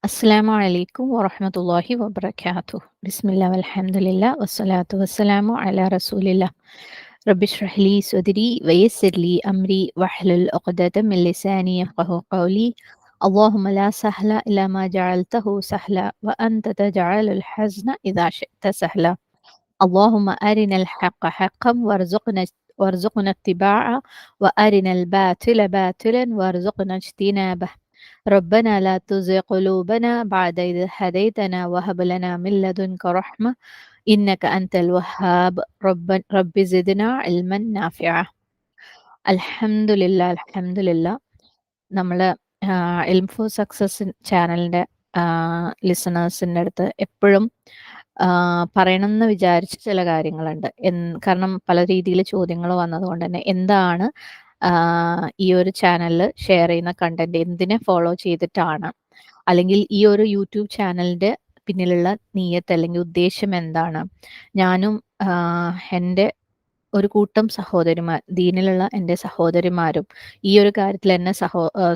السلام عليكم ورحمة الله وبركاته. بسم الله والحمد لله والصلاة والسلام على رسول الله. رب اشرح لي صدري ويسر لي أمري واحلل عقدة من لساني يفقه قولي. اللهم لا سهل إلا ما جعلته سهلا وأنت تجعل الحزن إذا شئت سهلا. اللهم أرنا الحق حقا وارزقنا اتباعه وأرنا الباطل باطلا وارزقنا اجتنابه. ربنا لا تزغ قلوبنا بعد إذ هديتنا وهب لنا من لدنك رحمة إنك أنت الوهاب. رب زدنا علما نافعا. അൽഹംദുലില്ലാ അൽഹംദുലില്ലാ നമ്മള് ഇൽഫോ സക്സസ് ചാനലിൻ്റെ ലിസണേഴ്സിൻ്റെ അടുത്ത് എപ്പോഴും പറയണമെന്ന് വിചാരിച്ച ചില കാര്യങ്ങളുണ്ട്. കാരണം പല രീതിയിൽ ചോദ്യങ്ങൾ വന്നതുകൊണ്ട് തന്നെ എന്താണ് ഈ ഒരു ചാനലിൽ ഷെയർ ചെയ്യുന്ന കണ്ടന്റ്, എന്തിനെ ഫോളോ ചെയ്തിട്ടാണ്, അല്ലെങ്കിൽ ഈ ഒരു യൂട്യൂബ് ചാനലിൻ്റെ പിന്നിലുള്ള നീയത്ത് അല്ലെങ്കിൽ ഉദ്ദേശം എന്താണ്, ഞാനും എൻ്റെ ഒരു കൂട്ടം സഹോദരിമാർ, ദീനിലുള്ള എൻ്റെ സഹോദരിമാരും ഈ ഒരു കാര്യത്തിൽ എന്നെ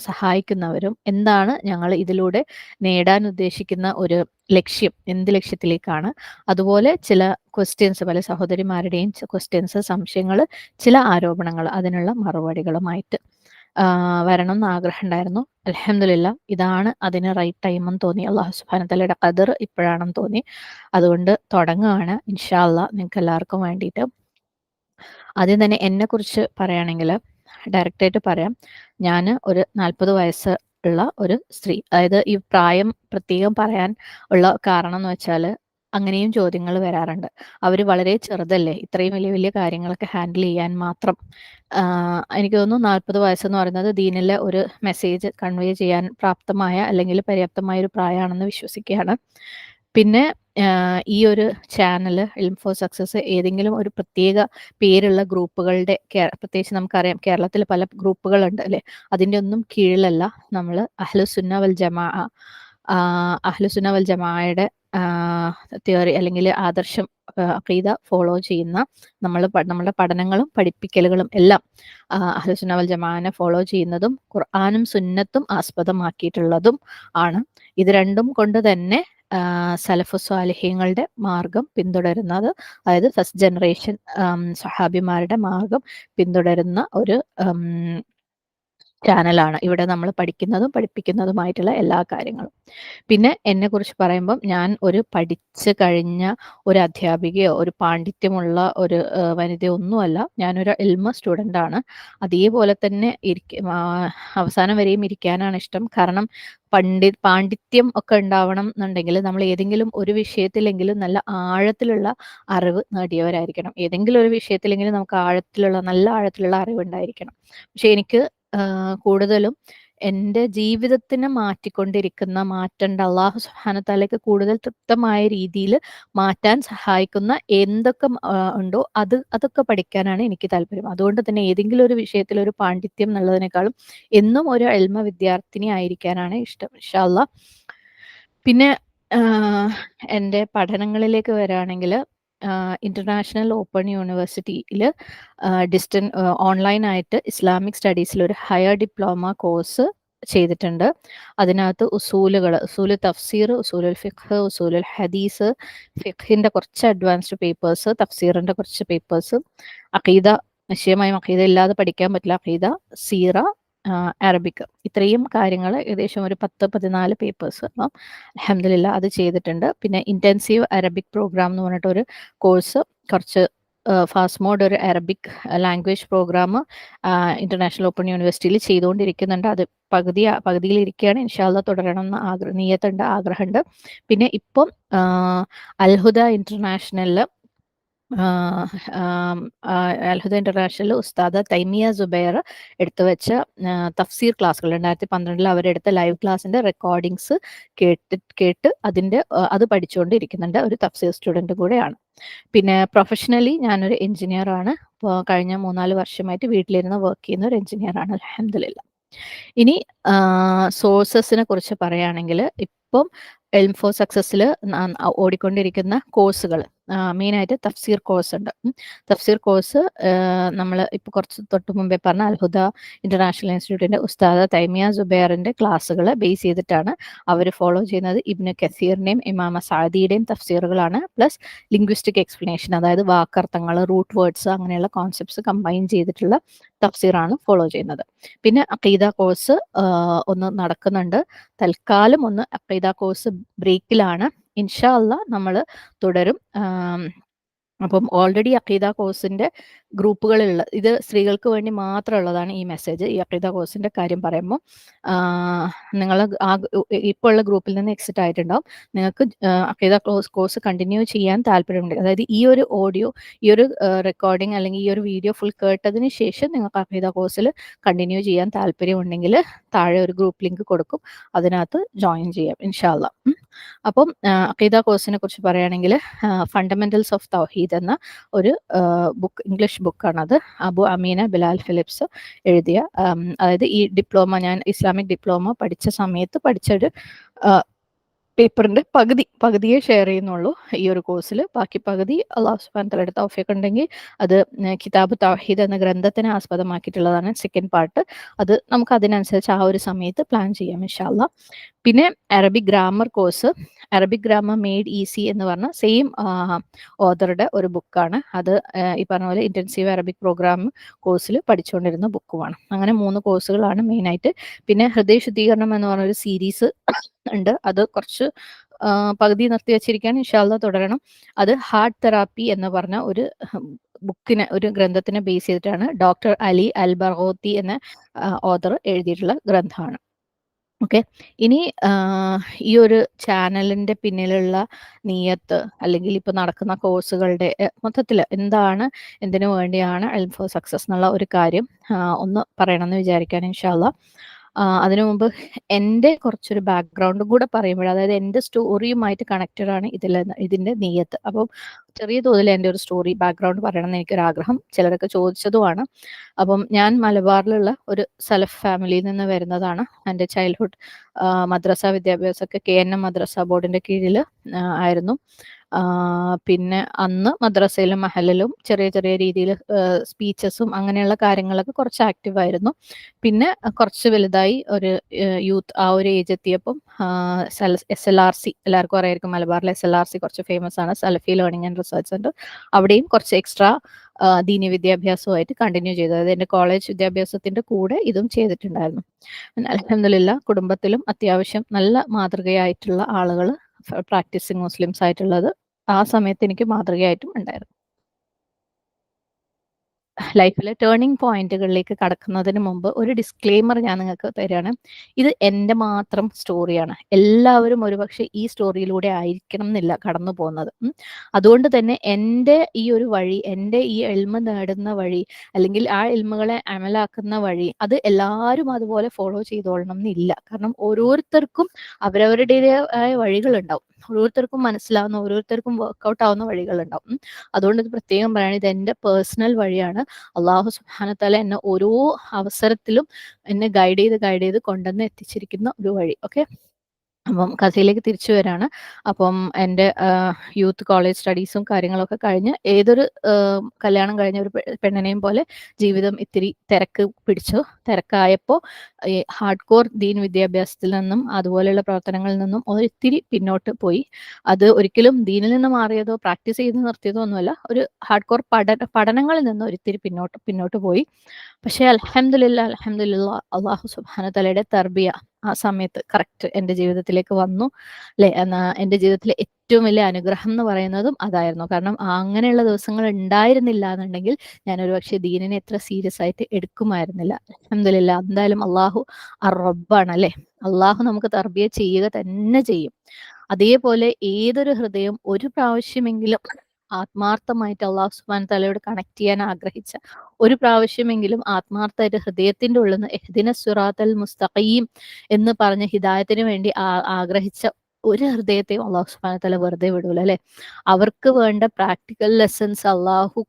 സഹായിക്കുന്നവരും എന്താണ് ഞങ്ങൾ ഇതിലൂടെ നേടാൻ ഉദ്ദേശിക്കുന്ന ഒരു ലക്ഷ്യം, എന്ത് ലക്ഷ്യത്തിലേക്കാണ്, അതുപോലെ ചില ക്വസ്റ്റ്യൻസ്, പല സഹോദരിമാരുടെയും ക്വസ്റ്റ്യൻസ്, സംശയങ്ങൾ, ചില ആരോപണങ്ങൾ, അതിനുള്ള മറുപടികളുമായിട്ട് വരണം എന്ന് ആഗ്രഹം ഉണ്ടായിരുന്നു. അൽഹംദുലില്ലാ ഇതാണ് അതിന് റൈറ്റ് ടൈമെന്ന് തോന്നി. അള്ളാഹു സുബ്ഹാനഹു വ തആലയുടെ ഖദർ ഇപ്പോഴാണെന്ന് തോന്നി. അതുകൊണ്ട് തുടങ്ങുകയാണ് ഇൻഷാ അല്ലാഹ് നിങ്ങൾക്ക് എല്ലാവർക്കും വേണ്ടിയിട്ട്. ആദ്യം തന്നെ എന്നെക്കുറിച്ച് പറയുകയാണെങ്കിൽ ഡയറക്റ്റായിട്ട് പറയാം. ഞാൻ ഒരു 40 വയസ്സ് ഉള്ള ഒരു സ്ത്രീ. അതായത് ഈ പ്രായം പ്രത്യേകം പറയാൻ ഉള്ള കാരണം എന്ന് വെച്ചാൽ അങ്ങനെയും ചോദ്യങ്ങൾ വരാറുണ്ട്. അവർ വളരെ ചെറുതല്ലേ, ഇത്രയും വലിയ വലിയ കാര്യങ്ങളൊക്കെ ഹാൻഡിൽ ചെയ്യാൻ മാത്രം. എനിക്ക് തോന്നുന്നു 40 വയസ്സെന്ന് പറയുന്നത് ദീനിലെ ഒരു മെസ്സേജ് കൺവേ ചെയ്യാൻ പ്രാപ്തമായ അല്ലെങ്കിൽ പര്യാപ്തമായ ഒരു പ്രായമാണെന്ന് വിശ്വസിക്കുകയാണ്. പിന്നെ ഈ ഒരു ചാനൽ ഇൽഫോ സക്സസ് ഏതെങ്കിലും ഒരു പ്രത്യേക പേരുള്ള ഗ്രൂപ്പുകളുടെ, പ്രത്യേകിച്ച് നമുക്കറിയാം കേരളത്തിൽ പല ഗ്രൂപ്പുകളുണ്ട് അല്ലേ, അതിൻ്റെ ഒന്നും കീഴിലല്ല. നമ്മൾ അഹ്ലുസുന്ന വൽ ജമാഅയുടെ തിയറി അല്ലെങ്കിൽ ആദർശം, അഖീദ ഫോളോ ചെയ്യുന്ന, നമ്മുടെ പഠനങ്ങളും പഠിപ്പിക്കലുകളും എല്ലാം അഹ്ലുസുന്ന വൽ ജമാഅനെ ഫോളോ ചെയ്യുന്നതും ഖുർആനും സുന്നത്തും ആസ്പദമാക്കിയിട്ടുള്ളതും ആണ്. ഇത് രണ്ടും കൊണ്ട് തന്നെ സലഫു സ്വാലിഹീങ്ങളുടെ മാർഗം പിന്തുടരുന്നത്, അതായത് ഫസ്റ്റ് ജനറേഷൻ സഹാബിമാരുടെ മാർഗം പിന്തുടരുന്ന ഒരു ചാനലാണ്. ഇവിടെ നമ്മൾ പഠിക്കുന്നതും പഠിപ്പിക്കുന്നതുമായിട്ടുള്ള എല്ലാ കാര്യങ്ങളും. പിന്നെ എന്നെക്കുറിച്ച് പറയുമ്പം ഞാൻ ഒരു പഠിച്ച് കഴിഞ്ഞ ഒരു അധ്യാപികയോ ഒരു പാണ്ഡിത്യമുള്ള ഒരു വനിതയോ ഒന്നുമല്ല. ഞാനൊരു ഇൽമ സ്റ്റുഡൻ്റാണ്. അതേപോലെ തന്നെ അവസാനം വരെയും ഇരിക്കാനാണ് ഇഷ്ടം. കാരണം പാണ്ഡിത്യം ഒക്കെ ഉണ്ടാവണം എന്നുണ്ടെങ്കിൽ നമ്മൾ ഏതെങ്കിലും ഒരു വിഷയത്തിലെങ്കിലും നല്ല ആഴത്തിലുള്ള അറിവ് നേടിയവരായിരിക്കണം. ഏതെങ്കിലും ഒരു വിഷയത്തിലെങ്കിലും നമുക്ക് നല്ല ആഴത്തിലുള്ള അറിവ് ഉണ്ടായിരിക്കണം. പക്ഷെ എനിക്ക് കൂടുതലും എൻ്റെ ജീവിതത്തിനെ മാറ്റിക്കൊണ്ടിരിക്കുന്ന, മാറ്റേണ്ട, അള്ളാഹു സുബ്ഹാനഹു തആലയ്ക്ക് കൂടുതൽ തൃപ്തമായ രീതിയിൽ മാറ്റാൻ സഹായിക്കുന്ന എന്തൊക്കെ ഉണ്ടോ അതൊക്കെ പഠിക്കാനാണ് എനിക്ക് താല്പര്യം. അതുകൊണ്ട് തന്നെ ഏതെങ്കിലും ഒരു വിഷയത്തിൽ ഒരു പാണ്ഡിത്യം എന്നുള്ളതിനേക്കാളും എന്നും ഒരു ഇൽമ വിദ്യാർത്ഥിനി ആയിരിക്കാനാണ് ഇഷ്ടം ഇൻഷാ അല്ലാഹ്. പിന്നെ എൻ്റെ പഠനങ്ങളിലേക്ക് വരികയാണെങ്കിൽ ഇന്റർനാഷണൽ ഓപ്പൺ യൂണിവേഴ്സിറ്റിയിൽ ഓൺലൈനായിട്ട് ഇസ്ലാമിക് സ്റ്റഡീസിൽ ഒരു ഹയർ ഡിപ്ലോമ കോഴ്സ് ചെയ്തിട്ടുണ്ട്. അതിനകത്ത് ഉസൂല് തഫ്സീർ, ഉസൂലുൽ ഫിഖ്, ഉസൂലുൽ ഹദീസ്, ഫിഖിൻ്റെ കുറച്ച് അഡ്വാൻസ്ഡ് പേപ്പേഴ്സ്, തഫ്സീറിൻ്റെ കുറച്ച് പേപ്പേഴ്സ്, അഖീദ, നിശ്ചയമായും അഖീദ ഇല്ലാതെ പഠിക്കാൻ പറ്റില്ല, അഖീദ, സീറ, അറബിക്, ഇത്രയും കാര്യങ്ങൾ ഏകദേശം ഒരു 10-14 പേപ്പേഴ്സ്. അപ്പം അൽഹംദുലില്ലാ അത് ചെയ്തിട്ടുണ്ട്. പിന്നെ ഇൻറ്റൻസീവ് അറബിക് പ്രോഗ്രാം എന്ന് പറഞ്ഞിട്ടൊരു കോഴ്സ്, കുറച്ച് ഫാസ്റ്റ് മോഡ് ഒരു Arabic language programme international open യൂണിവേഴ്സിറ്റിയിൽ ചെയ്തുകൊണ്ടിരിക്കുന്നുണ്ട്. അത് പകുതിയിലിരിക്കുകയാണ്. ഇൻഷാ അല്ലാഹ് തുടരണം എന്ന് നിയത്തുണ്ട്, ആഗ്രഹമുണ്ട്. പിന്നെ ഇപ്പം അൽഹുദ ഇന്റർനാഷണലിൽ ഇന്റർനാഷണൽ ഉസ്താദ തൈമിയ സുബൈർ എടുത്തു വെച്ച തഫ്സീർ ക്ലാസ്സുകൾ 2012 അവരെടുത്ത ലൈവ് ക്ലാസ്സിന്റെ റെക്കോർഡിങ്സ് കേട്ട് അത് പഠിച്ചുകൊണ്ടിരിക്കുന്നുണ്ട്. ഒരു തഫ്സീർ സ്റ്റുഡൻറ്റ് കൂടെയാണ്. പിന്നെ പ്രൊഫഷണലി ഞാനൊരു എഞ്ചിനീയർ ആണ്. ഇപ്പോൾ കഴിഞ്ഞ 3-4 വർഷമായിട്ട് വീട്ടിലിരുന്ന് വർക്ക് ചെയ്യുന്ന ഒരു എഞ്ചിനീയർ ആണ് അൽഹംദുലില്ലാ. ഇനി സോഴ്സസിനെ കുറിച്ച് പറയുകയാണെങ്കിൽ ഇപ്പം ഇൽഫോ സക്സസിൽ ഓടിക്കൊണ്ടിരിക്കുന്ന കോഴ്സുകൾ, മെയിനായിട്ട് തഫ്സീർ കോഴ്സ് ഉണ്ട്. തഫ്സീർ കോഴ്സ് നമ്മൾ ഇപ്പോൾ കുറച്ച് തൊട്ട് മുമ്പേ പറഞ്ഞ അൽഹുദ ഇന്റർനാഷണൽ ഇൻസ്റ്റിറ്റ്യൂട്ടിന്റെ ഉസ്താദ തൈമിയ സുബൈറിന്റെ ക്ലാസ്സുകൾ ബേസ് ചെയ്തിട്ടാണ് അവർ ഫോളോ ചെയ്യുന്നത്. ഇബ്നു കസീറിന്റെയും ഇമാമ സാദിയുടെയും തഫ്സീറുകളാണ്. പ്ലസ് ലിംഗ്വിസ്റ്റിക് എക്സ്പ്ലനേഷൻ, അതായത് വാക്കർത്ഥങ്ങൾ, റൂട്ട് വേർഡ്സ്, അങ്ങനെയുള്ള കോൺസെപ്റ്റ്സ് കമ്പൈൻ ചെയ്തിട്ടുള്ള തഫ്സീറാണ് ഫോളോ ചെയ്യുന്നത്. പിന്നെ അഖീദ കോഴ്സ് ഒന്ന് നടക്കുന്നുണ്ട്. തൽക്കാലം ഒന്ന് അഖീദ കോഴ്സ് ബ്രേക്കിലാണ്. ഇൻഷാ അള്ളാ നമ്മൾ തുടരും. അപ്പം ഓൾറെഡി അഖീദ കോഴ്സിന്റെ ഗ്രൂപ്പുകളുള്ള, ഇത് സ്ത്രീകൾക്ക് വേണ്ടി മാത്രമുള്ളതാണ് ഈ മെസ്സേജ്. ഈ അഖീദ കോഴ്സിന്റെ കാര്യം പറയുമ്പോൾ നിങ്ങൾ ഇപ്പോൾ ഉള്ള ഗ്രൂപ്പിൽ നിന്ന് എക്സിറ്റ് ആയിട്ടുണ്ടാവും. നിങ്ങൾക്ക് അഖീദ കോഴ്സ് കണ്ടിന്യൂ ചെയ്യാൻ താല്പര്യമുണ്ട്, അതായത് ഈ ഒരു ഓഡിയോ, ഈ ഒരു റെക്കോർഡിംഗ് അല്ലെങ്കിൽ ഈ ഒരു വീഡിയോ ഫുൾ കേട്ടതിന് ശേഷം നിങ്ങൾക്ക് അഖീദ കോഴ്സിൽ കണ്ടിന്യൂ ചെയ്യാൻ താല്പര്യമുണ്ടെങ്കിൽ താഴെ ഒരു ഗ്രൂപ്പ് ലിങ്ക് കൊടുക്കും, അതിനകത്ത് ജോയിൻ ചെയ്യാം ഇൻഷാ അള്ളാ. അപ്പം അഖീദ കോഴ്സിനെ കുറിച്ച് പറയുകയാണെങ്കിൽ ഫണ്ടമെന്റൽസ് ഓഫ് തൗഹീദ് എന്ന ഒരു ബുക്ക്, ഇംഗ്ലീഷ് ബുക്കാണത്. അബു അമീന ബിലാൽ ഫിലിപ്സ് എഴുതിയ, അതായത് ഈ ഡിപ്ലോമ, ഞാൻ ഇസ്ലാമിക് ഡിപ്ലോമ പഠിച്ച സമയത്ത് പഠിച്ചൊരു പേപ്പറിന്റെ പകുതിയെ ഷെയർ ചെയ്യുന്നുള്ളൂ ഈ ഒരു കോഴ്സിൽ. ബാക്കി പകുതി അള്ളാഹു സുബ്ഹാനഹു തആലയുടെ തൗഫീഖ് ഉണ്ടെങ്കിൽ അത് കിതാബ് തൗഹീദ് എന്ന ഗ്രന്ഥത്തിനെ ആസ്പദമാക്കിയിട്ടുള്ളതാണ് സെക്കൻഡ് പാർട്ട്. അത് നമുക്ക് അതിനനുസരിച്ച് ആ ഒരു സമയത്ത് പ്ലാൻ ചെയ്യാം ഇൻഷാ അല്ലാഹ്. പിന്നെ Arabic grammar course, Arabic grammar made easy എന്ന് പറഞ്ഞ സെയിം ഓതറുടെ ഒരു ബുക്കാണ്. അത് ഈ പറഞ്ഞ പോലെ ഇന്റൻസീവ് അറബിക് പ്രോഗ്രാം കോഴ്സിൽ പഠിച്ചുകൊണ്ടിരുന്ന ബുക്കുമാണ്. അങ്ങനെ 3 കോഴ്സുകളാണ് മെയിനായിട്ട്. പിന്നെ ഹൃദയ ശുദ്ധീകരണം എന്ന് പറഞ്ഞ ഒരു സീരീസ് ഉണ്ട്, അത് കുറച്ച് പകുതി നിർത്തി വെച്ചിരിക്കുകയാണ്, ഇൻഷാ അല്ലാഹ് തുടരണം. അത് ഹാർട്ട് തെറാപ്പി എന്ന് പറഞ്ഞ ഒരു ബുക്കിനെ, ഒരു ഗ്രന്ഥത്തിനെ ബേസ് ചെയ്തിട്ടാണ് ഡോക്ടർ അലി അൽ ബർഗോത്തി എന്ന ഓതർ എഴുതിയിട്ടുള്ള ഗ്രന്ഥമാണ്. ഓക്കെ, ഇനി ഈ ഒരു ചാനലിന്റെ പിന്നിലുള്ള നിയത്ത്, അല്ലെങ്കിൽ ഇപ്പൊ നടക്കുന്ന കോഴ്സുകളുടെ മൊത്തത്തിൽ എന്താണ്, എന്തിനു വേണ്ടിയാണ് എൽം ഫോർ സക്സസ് എന്നുള്ള ഒരു കാര്യം ഒന്ന് പറയണമെന്ന് വിചാരിക്കാൻ ഇൻഷാ അല്ലാഹ്. അതിനു മുമ്പ് എൻ്റെ കുറച്ചൊരു ബാക്ക്ഗ്രൗണ്ടും കൂടെ പറയുമ്പോൾ, അതായത് എൻ്റെ സ്റ്റോറിയുമായിട്ട് കണക്റ്റഡ് ആണ് ഇതിന്റെ നിയത്ത്. അപ്പം ചെറിയ തോതിൽ എൻ്റെ ഒരു സ്റ്റോറി ബാക്ക്ഗ്രൗണ്ട് പറയണം എന്ന് എനിക്കൊരാഗ്രഹം, ചിലരൊക്കെ ചോദിച്ചതുമാണ്. അപ്പം ഞാൻ മലബാറിലുള്ള ഒരു സലഫ് ഫാമിലിയിൽ നിന്ന് വരുന്നതാണ്. എൻ്റെ ചൈൽഡ്ഹുഡ് മദ്രസ വിദ്യാഭ്യാസമൊക്കെ KNM മദ്രസ ബോർഡിന്റെ കീഴിൽ ആയിരുന്നു. പിന്നെ അന്ന് മദ്രസയിലും മഹലിലും ചെറിയ ചെറിയ രീതിയിൽ സ്പീച്ചസും അങ്ങനെയുള്ള കാര്യങ്ങളൊക്കെ കുറച്ച് ആക്റ്റീവായിരുന്നു. പിന്നെ കുറച്ച് വലുതായി ഒരു യൂത്ത് ആ ഒരു ഏജ് എത്തിയപ്പം SLRC, എല്ലാവർക്കും അറിയായിരിക്കും, മലബാറിലെ SLRC കുറച്ച് ഫേമസ് ആണ്, സലഫി ലേണിംഗ് ആൻഡ് റിസർച്ച് സെന്റർ. അവിടെയും കുറച്ച് എക്സ്ട്രാ ദീനി വിദ്യാഭ്യാസമായിട്ട് കണ്ടിന്യൂ ചെയ്തു. അതായത് എൻ്റെ കോളേജ് വിദ്യാഭ്യാസത്തിന്റെ കൂടെ ഇതും ചെയ്തിട്ടുണ്ടായിരുന്നു. അൽഹംദുലില്ലാഹ് കുടുംബത്തിലും അത്യാവശ്യം നല്ല മാതൃകയായിട്ടുള്ള ആളുകൾ, പ്രാക്ടീസിങ് മുസ്ലിംസ് ആയിട്ടുള്ളത് ആ സമയത്ത് എനിക്ക് മാതൃകയായിട്ടും ഉണ്ടായിരുന്നു. ലൈഫിലെ ടേണിംഗ് പോയിന്റുകളിലേക്ക് കടക്കുന്നതിന് മുമ്പ് ഒരു ഡിസ്ക്ലെയിമർ ഞാൻ നിങ്ങൾക്ക് തരികയാണ്. ഇത് എൻ്റെ മാത്രം സ്റ്റോറിയാണ്. എല്ലാവരും ഒരുപക്ഷെ ഈ സ്റ്റോറിയിലൂടെ ആയിരിക്കണം എന്നില്ല കടന്നു പോകുന്നത്. അതുകൊണ്ട് തന്നെ എൻ്റെ ഈ ഒരു വഴി, എൻ്റെ ഈ എൽമ നേടുന്ന വഴി, അല്ലെങ്കിൽ ആ എൽമുകളെ അമലാക്കുന്ന വഴി, അത് എല്ലാവരും അതുപോലെ ഫോളോ ചെയ്തോളണം എന്നില്ല. കാരണം ഓരോരുത്തർക്കും അവരവരുടേതായ വഴികളുണ്ടാവും. ഓരോരുത്തർക്കും മനസ്സിലാവുന്ന, ഓരോരുത്തർക്കും വർക്ക്ഔട്ട് ആവുന്ന വഴികളുണ്ടാവും. അതുകൊണ്ട് ഇത് പ്രത്യേകം പറയാണ്, ഇത് എൻ്റെ പേഴ്സണൽ വഴിയാണ്. അള്ളാഹു സുബ്ഹാനഹു വ തആല എന്നെ ഓരോ അവസരത്തിലും എന്നെ ഗൈഡ് ചെയ്ത് കൊണ്ടുവന്ന് എത്തിച്ചിരിക്കുന്ന ഒരു വഴി. ഓക്കെ, അപ്പം കഥയിലേക്ക് തിരിച്ചു വരാണ്. അപ്പം എൻ്റെ യൂത്ത് കോളേജ് സ്റ്റഡീസും കാര്യങ്ങളൊക്കെ കഴിഞ്ഞ് ഏതൊരു കല്യാണം കഴിഞ്ഞ ഒരു പെണ്ണിനെയും പോലെ ജീവിതം ഇത്തിരി തിരക്കായപ്പോൾ ഈ ഹാർഡ് കോർ ദീൻ വിദ്യാഭ്യാസത്തിൽ നിന്നും അതുപോലെയുള്ള പ്രവർത്തനങ്ങളിൽ നിന്നും ഒരിത്തിരി പിന്നോട്ട് പോയി. അത് ഒരിക്കലും ദീനിൽ നിന്ന് മാറിയതോ പ്രാക്ടീസ് ചെയ്ത് നിർത്തിയതോ ഒന്നുമല്ല, ഒരു ഹാർഡ് കോർ പഠനങ്ങളിൽ നിന്ന് ഒരിത്തിരി പിന്നോട്ട് പോയി. പക്ഷേ അൽഹംദുലില്ലാഹ് അള്ളാഹു സുബ്ഹാനഹു തആലയുടെ തർബിയ ആ സമയത്ത് കറക്റ്റ് എൻ്റെ ജീവിതത്തിലേക്ക് വന്നു, അല്ലെ. എൻ്റെ ജീവിതത്തിലെ ഏറ്റവും വലിയ അനുഗ്രഹം എന്ന് പറയുന്നതും അതായിരുന്നു. കാരണം അങ്ങനെയുള്ള ദിവസങ്ങൾ ഉണ്ടായിരുന്നില്ല എന്നുണ്ടെങ്കിൽ ഞാൻ ഒരു പക്ഷേ ദീനിനെ എത്ര സീരിയസ് ആയിട്ട് എടുക്കുമായിരുന്നില്ല. അൽഹംദുലില്ലാഹ്, എന്തായാലും അള്ളാഹു റബ്ബാണ്, അല്ലെ. അള്ളാഹു നമുക്ക് തർബിയ ചെയ്യുക തന്നെ ചെയ്യും. അതേപോലെ ഏതൊരു ഹൃദയം ഒരു പ്രാവശ്യമെങ്കിലും ആത്മാർത്ഥമായിട്ട് അള്ളാഹു സുബ്ഹാനഹു തആലയോട് കണക്ട് ചെയ്യാൻ ആഗ്രഹിച്ച, ഒരു പ്രാവശ്യമെങ്കിലും ആത്മാർത്ഥമായിട്ട് ഹൃദയത്തിന്റെ ഉള്ളിൽ നിന്ന് ഇഹ്ദിന സിറാത്തൽ മുസ്തഖീം എന്ന് പറഞ്ഞ ഹിദായത്തിന് വേണ്ടി ആഗ്രഹിച്ച ഒരു ഹൃദയത്തെയും അള്ളാഹു സുബ്ഹാനഹു വ തആല വെറുതെ വിടൂല അല്ലെ. അവർക്ക് വേണ്ട പ്രാക്ടിക്കൽ ലെസൺസ് അള്ളാഹു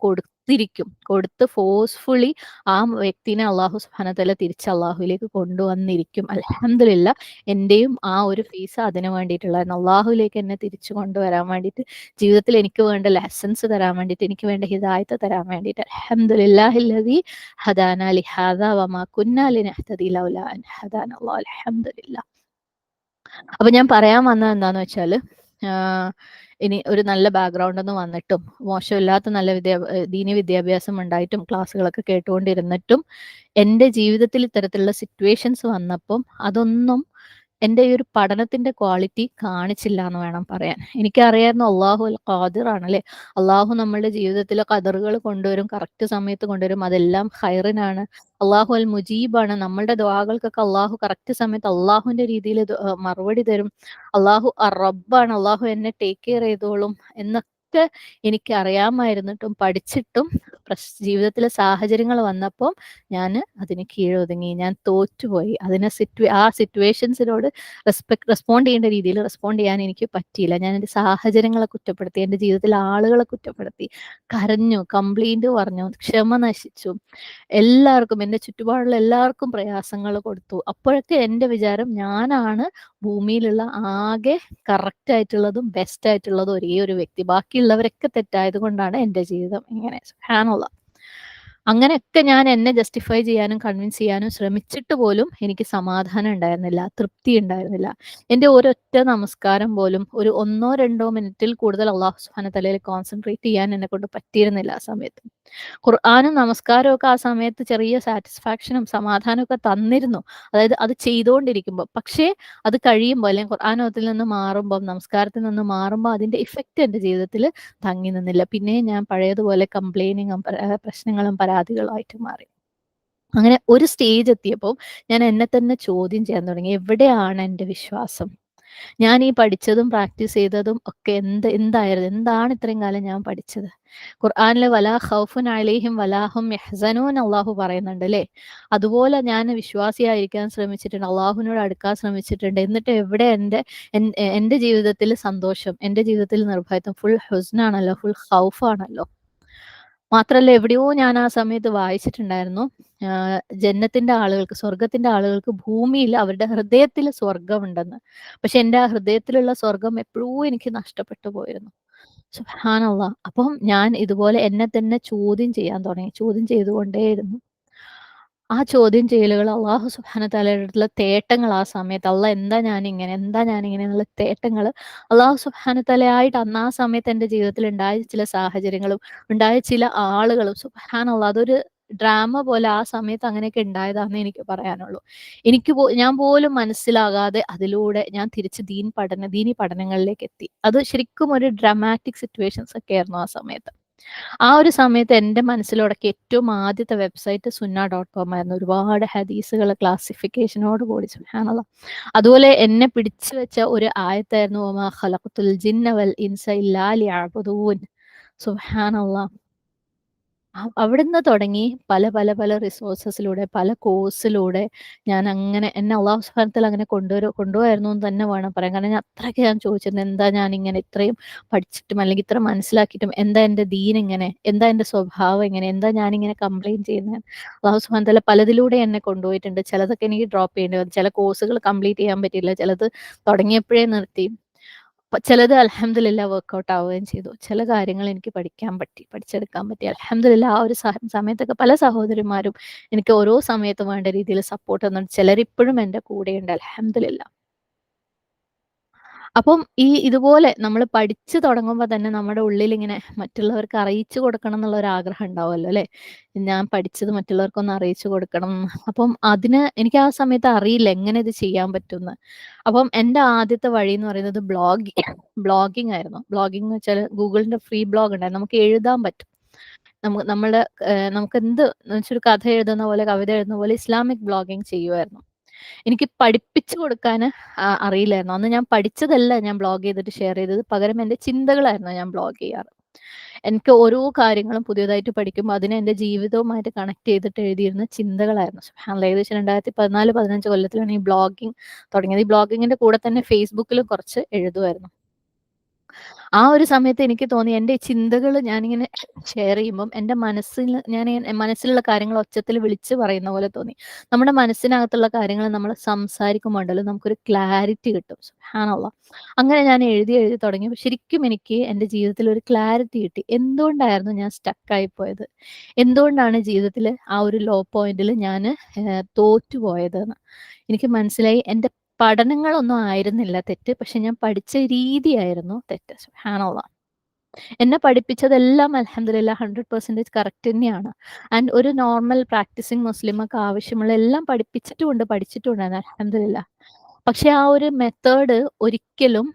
കൊടുത്ത് ഫോഴ്സ്ഫുള്ളി ആ വ്യക്തിനെ അള്ളാഹു സുബ്ഹാനഹു വ തആല തിരിച്ച് അള്ളാഹുവിലേക്ക് കൊണ്ടുവന്നിരിക്കും. അൽഹംദുലില്ലാ, എന്റെയും ആ ഒരു ഫേസ് അതിന് വേണ്ടിയിട്ടുള്ളായിരുന്നു. അള്ളാഹുവിലേക്ക് എന്നെ തിരിച്ചു കൊണ്ടുവരാൻ വേണ്ടിയിട്ട്, ജീവിതത്തിൽ എനിക്ക് വേണ്ട ലെസൺസ് തരാൻ വേണ്ടിയിട്ട്, എനിക്ക് വേണ്ട ഹിദായത്ത് തരാൻ വേണ്ടിയിട്ട്. അൽഹംദുലില്ലാഹില്ലദീ ഹദാനാ ലിഹാദാ വമാ കുന്നാ ലിനഹ്തദിയ ലൗലാ അൻ ഹദാനല്ലാഹ്. അൽഹംദുലില്ലാ. അപ്പൊ ഞാൻ പറയാൻ വന്നത് എന്താന്ന് വെച്ചാല്, ഇനി ഒരു നല്ല ബാക്ക്ഗ്രൗണ്ടിൽ നിന്ന് വന്നിട്ടും മോശമില്ലാത്ത നല്ല ദീനി വിദ്യാഭ്യാസം ഉണ്ടായിട്ടും ക്ലാസ്സുകളൊക്കെ കേട്ടുകൊണ്ടിരുന്നിട്ടും എൻ്റെ ജീവിതത്തിൽ ഇത്തരത്തിലുള്ള സിറ്റുവേഷൻസ് വന്നപ്പം അതൊന്നും എൻ്റെ ഈ ഒരു പഠനത്തിന്റെ ക്വാളിറ്റി കാണിച്ചില്ല എന്ന് വേണം പറയാൻ. എനിക്കറിയായിരുന്നു അള്ളാഹു അൽ ഖാദിർ ആണല്ലേ. അള്ളാഹു നമ്മളുടെ ജീവിതത്തിലെ ഖദറുകൾ കൊണ്ടുവരും, കറക്റ്റ് സമയത്ത് കൊണ്ടുവരും, അതെല്ലാം ഖൈറിനാണ്. അള്ളാഹു അൽ മുജീബാണ്. നമ്മളുടെ ദുആകൾക്കൊക്കെ അള്ളാഹു കറക്റ്റ് സമയത്ത് അള്ളാഹുവിന്റെ രീതിയിൽ മറുപടി തരും. അള്ളാഹു റബ്ബാണ്, അള്ളാഹു എന്നെ ടേക്ക് കെയർ ചെയ്തോളും എന്നൊക്കെ എനിക്ക് അറിയാമായിരുന്നിട്ടും പഠിച്ചിട്ടും ജീവിതത്തിലെ സാഹചര്യങ്ങൾ വന്നപ്പോൾ ഞാൻ അതിന് കീഴൊതുങ്ങി. ഞാൻ തോറ്റുപോയി. ആ സിറ്റുവേഷൻസിനോട് റെസ്പോണ്ട് ചെയ്യേണ്ട രീതിയിൽ റെസ്പോണ്ട് ചെയ്യാൻ എനിക്ക് പറ്റിയില്ല. ഞാൻ എൻ്റെ സാഹചര്യങ്ങളെ കുറ്റപ്പെടുത്തി, എൻ്റെ ജീവിതത്തിലെ ആളുകളെ കുറ്റപ്പെടുത്തി, കരഞ്ഞു, കംപ്ലൈന്റ് പറഞ്ഞു, ക്ഷമ നശിച്ചു, എല്ലാവർക്കും, എൻ്റെ ചുറ്റുപാടുള്ള എല്ലാവർക്കും പ്രയാസങ്ങൾ കൊടുത്തു. അപ്പോഴൊക്കെ എൻ്റെ വിചാരം ഞാനാണ് ഭൂമിയിലുള്ള ആകെ കറക്റ്റ് ആയിട്ടുള്ളതും ബെസ്റ്റ് ആയിട്ടുള്ളതും ഒരേ ഒരു വ്യക്തി. ബാക്കിയുള്ളവരൊക്കെ തെറ്റായത് കൊണ്ടാണ് എൻ്റെ ജീവിതം ഇങ്ങനെ. സുബ്ഹാനല്ലാഹ്. അങ്ങനെയൊക്കെ ഞാൻ എന്നെ ജസ്റ്റിഫൈ ചെയ്യാനും കൺവിൻസ് ചെയ്യാനും ശ്രമിച്ചിട്ട് പോലും എനിക്ക് സമാധാനം ഉണ്ടായിരുന്നില്ല, തൃപ്തി ഉണ്ടായിരുന്നില്ല. എൻ്റെ ഒരൊറ്റ നമസ്കാരം പോലും ഒരു 1-2 മിനിറ്റിൽ കൂടുതൽ അള്ളാഹു സുബ്ഹാനഹു തആലയിൽ കോൺസെൻട്രേറ്റ് ചെയ്യാൻ എന്നെ കൊണ്ട് പറ്റിയിരുന്നില്ല ആ സമയത്ത്. ഖുർആനും നമസ്കാരവും ഒക്കെ ആ സമയത്ത് ചെറിയ സാറ്റിസ്ഫാക്ഷനും സമാധാനവും ഒക്കെ തന്നിരുന്നു. അതായത് അത് ചെയ്തുകൊണ്ടിരിക്കുമ്പോൾ. പക്ഷേ അത് കഴിയുമ്പോൾ, അല്ലെങ്കിൽ ഖുർആനത്തിൽ നിന്ന് മാറുമ്പോൾ, നമസ്കാരത്തിൽ നിന്ന് മാറുമ്പോൾ അതിന്റെ ഇഫക്റ്റ് എൻ്റെ ജീവിതത്തിൽ തങ്ങി നിന്നില്ല. പിന്നെ ഞാൻ പഴയതുപോലെ കംപ്ലൈനിങ്ങും പ്രശ്നങ്ങളും പരാതികളുമായിട്ട് മാറി. അങ്ങനെ ഒരു സ്റ്റേജ് എത്തിയപ്പോൾ ഞാൻ എന്നെ തന്നെ ചോദ്യം ചെയ്യാൻ തുടങ്ങി. എവിടെയാണ് എൻ്റെ വിശ്വാസം? ഞാൻ ഈ പഠിച്ചതും പ്രാക്ടീസ് ചെയ്തതും ഒക്കെ എന്തായിരുന്നു? എന്താണ് ഇത്രയും കാലം ഞാൻ പഠിച്ചത്? ഖുർആനില് വലാ ഖൗഫുൻ അലൈഹിം വലാ ഹും യഹ്സനൂൻ അള്ളാഹു പറയുന്നുണ്ട് അല്ലേ. അതുപോലെ ഞാൻ വിശ്വാസിയായിരിക്കാൻ ശ്രമിച്ചിട്ടുണ്ട്, അള്ളാഹുവിനോട് അടുക്കാൻ ശ്രമിച്ചിട്ടുണ്ട്. എന്നിട്ട് എവിടെ എൻ്റെ ജീവിതത്തിൽ സന്തോഷം, എൻ്റെ ജീവിതത്തിൽ നിർഭയത്വം? Full ഹുസ്നാണല്ലോ, full ഖൗഫാണല്ലോ. മാത്രല്ല എവിടെയോ ഞാൻ ആ സമയത്ത് വായിച്ചിട്ടുണ്ടായിരുന്നു, ജന്നത്തിന്റെ ആളുകൾക്ക്, സ്വർഗത്തിന്റെ ആളുകൾക്ക് ഭൂമിയിൽ അവരുടെ ഹൃദയത്തിൽ സ്വർഗമുണ്ടെന്ന്. പക്ഷെ എൻ്റെ ആ ഹൃദയത്തിലുള്ള സ്വർഗം എപ്പോഴോ എനിക്ക് നഷ്ടപ്പെട്ടു പോയിരുന്നു. സുബ്ഹാനല്ലാഹ്. അപ്പം ഞാൻ ഇതുപോലെ എന്നെ തന്നെ ചോദ്യം ചെയ്യാൻ തുടങ്ങി. ചോദ്യം ചെയ്തുകൊണ്ടേയിരുന്നു. ആ ചോദ്യം ചെയ്യലുകൾ അള്ളാഹു സുബ്ഹാനഹു വ തആലയുടെ അടുത്തുള്ള തേട്ടങ്ങൾ, ആ സമയത്ത് എന്താ ഞാനിങ്ങനെ എന്നുള്ള തേട്ടങ്ങൾ അള്ളാഹു സുബ്ഹാനഹു വ തആലയായിട്ട് അന്ന് ആ സമയത്ത് എൻ്റെ ജീവിതത്തിൽ ഉണ്ടായ ചില സാഹചര്യങ്ങളും ഉണ്ടായ ചില ആളുകളും സുബ്ഹാനല്ലാഹ്, അതൊരു ഡ്രാമ പോലെ ആ സമയത്ത് അങ്ങനെയൊക്കെ ഉണ്ടായതാണെന്നേ എനിക്ക് പറയാനുള്ളൂ. ഞാൻ പോലും മനസ്സിലാകാതെ അതിലൂടെ ഞാൻ തിരിച്ച് ദീനി പഠനങ്ങളിലേക്ക് എത്തി. അത് ശരിക്കും ഒരു ഡ്രാമാറ്റിക് സിറ്റുവേഷൻസ് ഒക്കെ ആയിരുന്നു ആ സമയത്ത്. ആ ഒരു സമയത്ത് എൻ്റെ മനസ്സിലുടക്കിയ ഏറ്റവും ആദ്യത്തെ വെബ്സൈറ്റ് sunna.com ആയിരുന്നു. ഒരുപാട് ഹദീസുകൾ ക്ലാസിഫിക്കേഷനോട് കൂടി. സുബ്ഹാനല്ലാഹ്. അതുപോലെ എന്നെ പിടിച്ചു വെച്ച ഒരു ആയത്തായിരുന്നു വമാ ഖലഖ്തുൽ ജിന്ന വൽ ഇൻസ ഇല്ലാ ലിയഅ്ബുദൂൻ. സുബ്ഹാനല്ലാഹ്. അവിടുന്ന് തുടങ്ങി പല പല പല റിസോഴ്സസിലൂടെ, പല കോഴ്സിലൂടെ ഞാൻ അങ്ങനെ എന്നെ അള്ളാഹു സുബ്ഹാനഹു വ തആല അങ്ങനെ കൊണ്ടുപോയായിരുന്നു എന്ന് തന്നെ വേണം പറയാൻ. കാരണം ഞാൻ ചോദിച്ചിരുന്നു, എന്താ ഞാനിങ്ങനെ ഇത്രയും പഠിച്ചിട്ടും അല്ലെങ്കിൽ ഇത്ര മനസ്സിലാക്കിയിട്ടും എന്താ എൻ്റെ ദീൻ ഇങ്ങനെ, എന്താ എൻ്റെ സ്വഭാവം ഇങ്ങനെ, എന്താ ഞാനിങ്ങനെ കംപ്ലയിന്റ് ചെയ്യുന്നത്? അള്ളാഹു സുബ്ഹാനഹു വ തആല പലതിലൂടെ എന്നെ കൊണ്ടുപോയിട്ടുണ്ട്. ചിലതൊക്കെ എനിക്ക് ഡ്രോപ്പ് ചെയ്യേണ്ടി വന്നു, ചില കോഴ്സുകൾ കംപ്ലീറ്റ് ചെയ്യാൻ പറ്റിയില്ല, ചിലത് തുടങ്ങിയപ്പോഴേ നിർത്തി. ചിലത് അൽഹംദുലില്ലാഹ് വർക്ക്ഔട്ട് ആവുകയും ചെയ്തു. ചില കാര്യങ്ങൾ എനിക്ക് പഠിച്ചെടുക്കാൻ പറ്റി. അൽഹംദുലില്ലാഹ് ആ ഒരു സമയത്തൊക്കെ പല സഹോദരിമാരും എനിക്ക് ഓരോ സമയത്തും വേണ്ട രീതിയിൽ സപ്പോർട്ട് തന്നിട്ടുണ്ട്. ചിലരിപ്പോഴും എൻ്റെ കൂടെയുണ്ട്. അൽഹംദുലില്ലാഹ്. അപ്പം ഇതുപോലെ നമ്മൾ പഠിച്ചു തുടങ്ങുമ്പോൾ തന്നെ നമ്മുടെ ഉള്ളിൽ ഇങ്ങനെ മറ്റുള്ളവർക്ക് അറിയിച്ചു കൊടുക്കണം എന്നുള്ള ഒരു ആഗ്രഹം ഉണ്ടാവുമല്ലോ അല്ലെ. ഞാൻ പഠിച്ചത് മറ്റുള്ളവർക്കൊന്ന് അറിയിച്ചു കൊടുക്കണം. അപ്പം എനിക്ക് ആ സമയത്ത് അറിയില്ല എങ്ങനെ ഇത് ചെയ്യാൻ പറ്റുമെന്ന്. അപ്പം എൻ്റെ ആദ്യത്തെ വഴി എന്ന് പറയുന്നത് ബ്ലോഗിംഗ് ആയിരുന്നു. ബ്ലോഗിംഗ് എന്ന് വെച്ചാൽ ഗൂഗിളിന്റെ ഫ്രീ ബ്ലോഗ് ഉണ്ടായിരുന്നു. നമുക്ക് എഴുതാൻ പറ്റും. നമുക്ക് എന്ത് വെച്ചൊരു കഥ എഴുതുന്ന പോലെ, കവിത എഴുതുന്ന പോലെ ഇസ്ലാമിക് ബ്ലോഗിംഗ് ചെയ്യുമായിരുന്നു. എനിക്ക് പഠിപ്പിച്ചു കൊടുക്കാന് അറിയില്ലായിരുന്നു. അന്ന് ഞാൻ പഠിച്ചതല്ല ഞാൻ ബ്ലോഗ് ചെയ്തിട്ട് ഷെയർ ചെയ്തത്. പകരം എൻ്റെ ചിന്തകളായിരുന്നു ഞാൻ ബ്ലോഗ് ചെയ്യാറ്. എനിക്ക് ഓരോ കാര്യങ്ങളും പുതിയതായിട്ട് പഠിക്കുമ്പോൾ അതിനെ എൻ്റെ ജീവിതവുമായിട്ട് കണക്ട് ചെയ്തിട്ട് എഴുതിയിരുന്ന ചിന്തകളായിരുന്നു. സുബ്ഹാനല്ലാഹ്. ഏകദേശം 2014, 15 കൊല്ലത്തിലാണ് ഈ ബ്ലോഗിങ് തുടങ്ങിയത്. ഈ ബ്ലോഗിങ്ങിന്റെ കൂടെ തന്നെ ഫേസ്ബുക്കിലും കുറച്ച് എഴുതുമായിരുന്നു. ആ ഒരു സമയത്ത് എനിക്ക് തോന്നി എൻ്റെ ഈ ചിന്തകൾ ഞാനിങ്ങനെ ഷെയർ ചെയ്യുമ്പം എൻ്റെ മനസ്സിലുള്ള കാര്യങ്ങൾ ഒച്ചത്തിൽ വിളിച്ച് പറയുന്ന പോലെ തോന്നി. നമ്മുടെ മനസ്സിനകത്തുള്ള കാര്യങ്ങൾ നമ്മൾ സംസാരിക്കുമ്പോൾ ഉണ്ടല്ലോ നമുക്കൊരു ക്ലാരിറ്റി കിട്ടും. സുബ്ഹാനല്ലാഹ്. അങ്ങനെ ഞാൻ എഴുതി എഴുതി തുടങ്ങിയപ്പോൾ ശരിക്കും എനിക്ക് എൻ്റെ ജീവിതത്തിൽ ഒരു ക്ലാരിറ്റി കിട്ടി. എന്തുകൊണ്ടായിരുന്നു ഞാൻ സ്റ്റക്കായി പോയത്? എന്തുകൊണ്ടാണ് ജീവിതത്തിൽ ആ ഒരു ലോ പോയിന്റിൽ ഞാന് തോറ്റുപോയതെന്ന്. എനിക്ക് മനസ്സിലായി എൻ്റെ പഠനങ്ങളൊന്നും ആയിരുന്നില്ല തെറ്റ്. പക്ഷെ ഞാൻ പഠിച്ച രീതിയായിരുന്നു തെറ്റ്. സുബ്ഹാനല്ലാഹ്. എന്നെ പഠിപ്പിച്ചതെല്ലാം അൽഹംദുലില്ലാഹ് 100% കറക്റ്റ് തന്നെയാണ്. ആൻഡ് ഒരു നോർമൽ പ്രാക്ടീസിങ് മുസ്ലിമൊക്കെ ആവശ്യമുള്ള എല്ലാം പഠിപ്പിച്ചിട്ടുമുണ്ട്, പഠിച്ചിട്ടുണ്ടായിരുന്നു അൽഹംദുലില്ലാഹ്. പക്ഷെ ആ ഒരു ഒരിക്കലും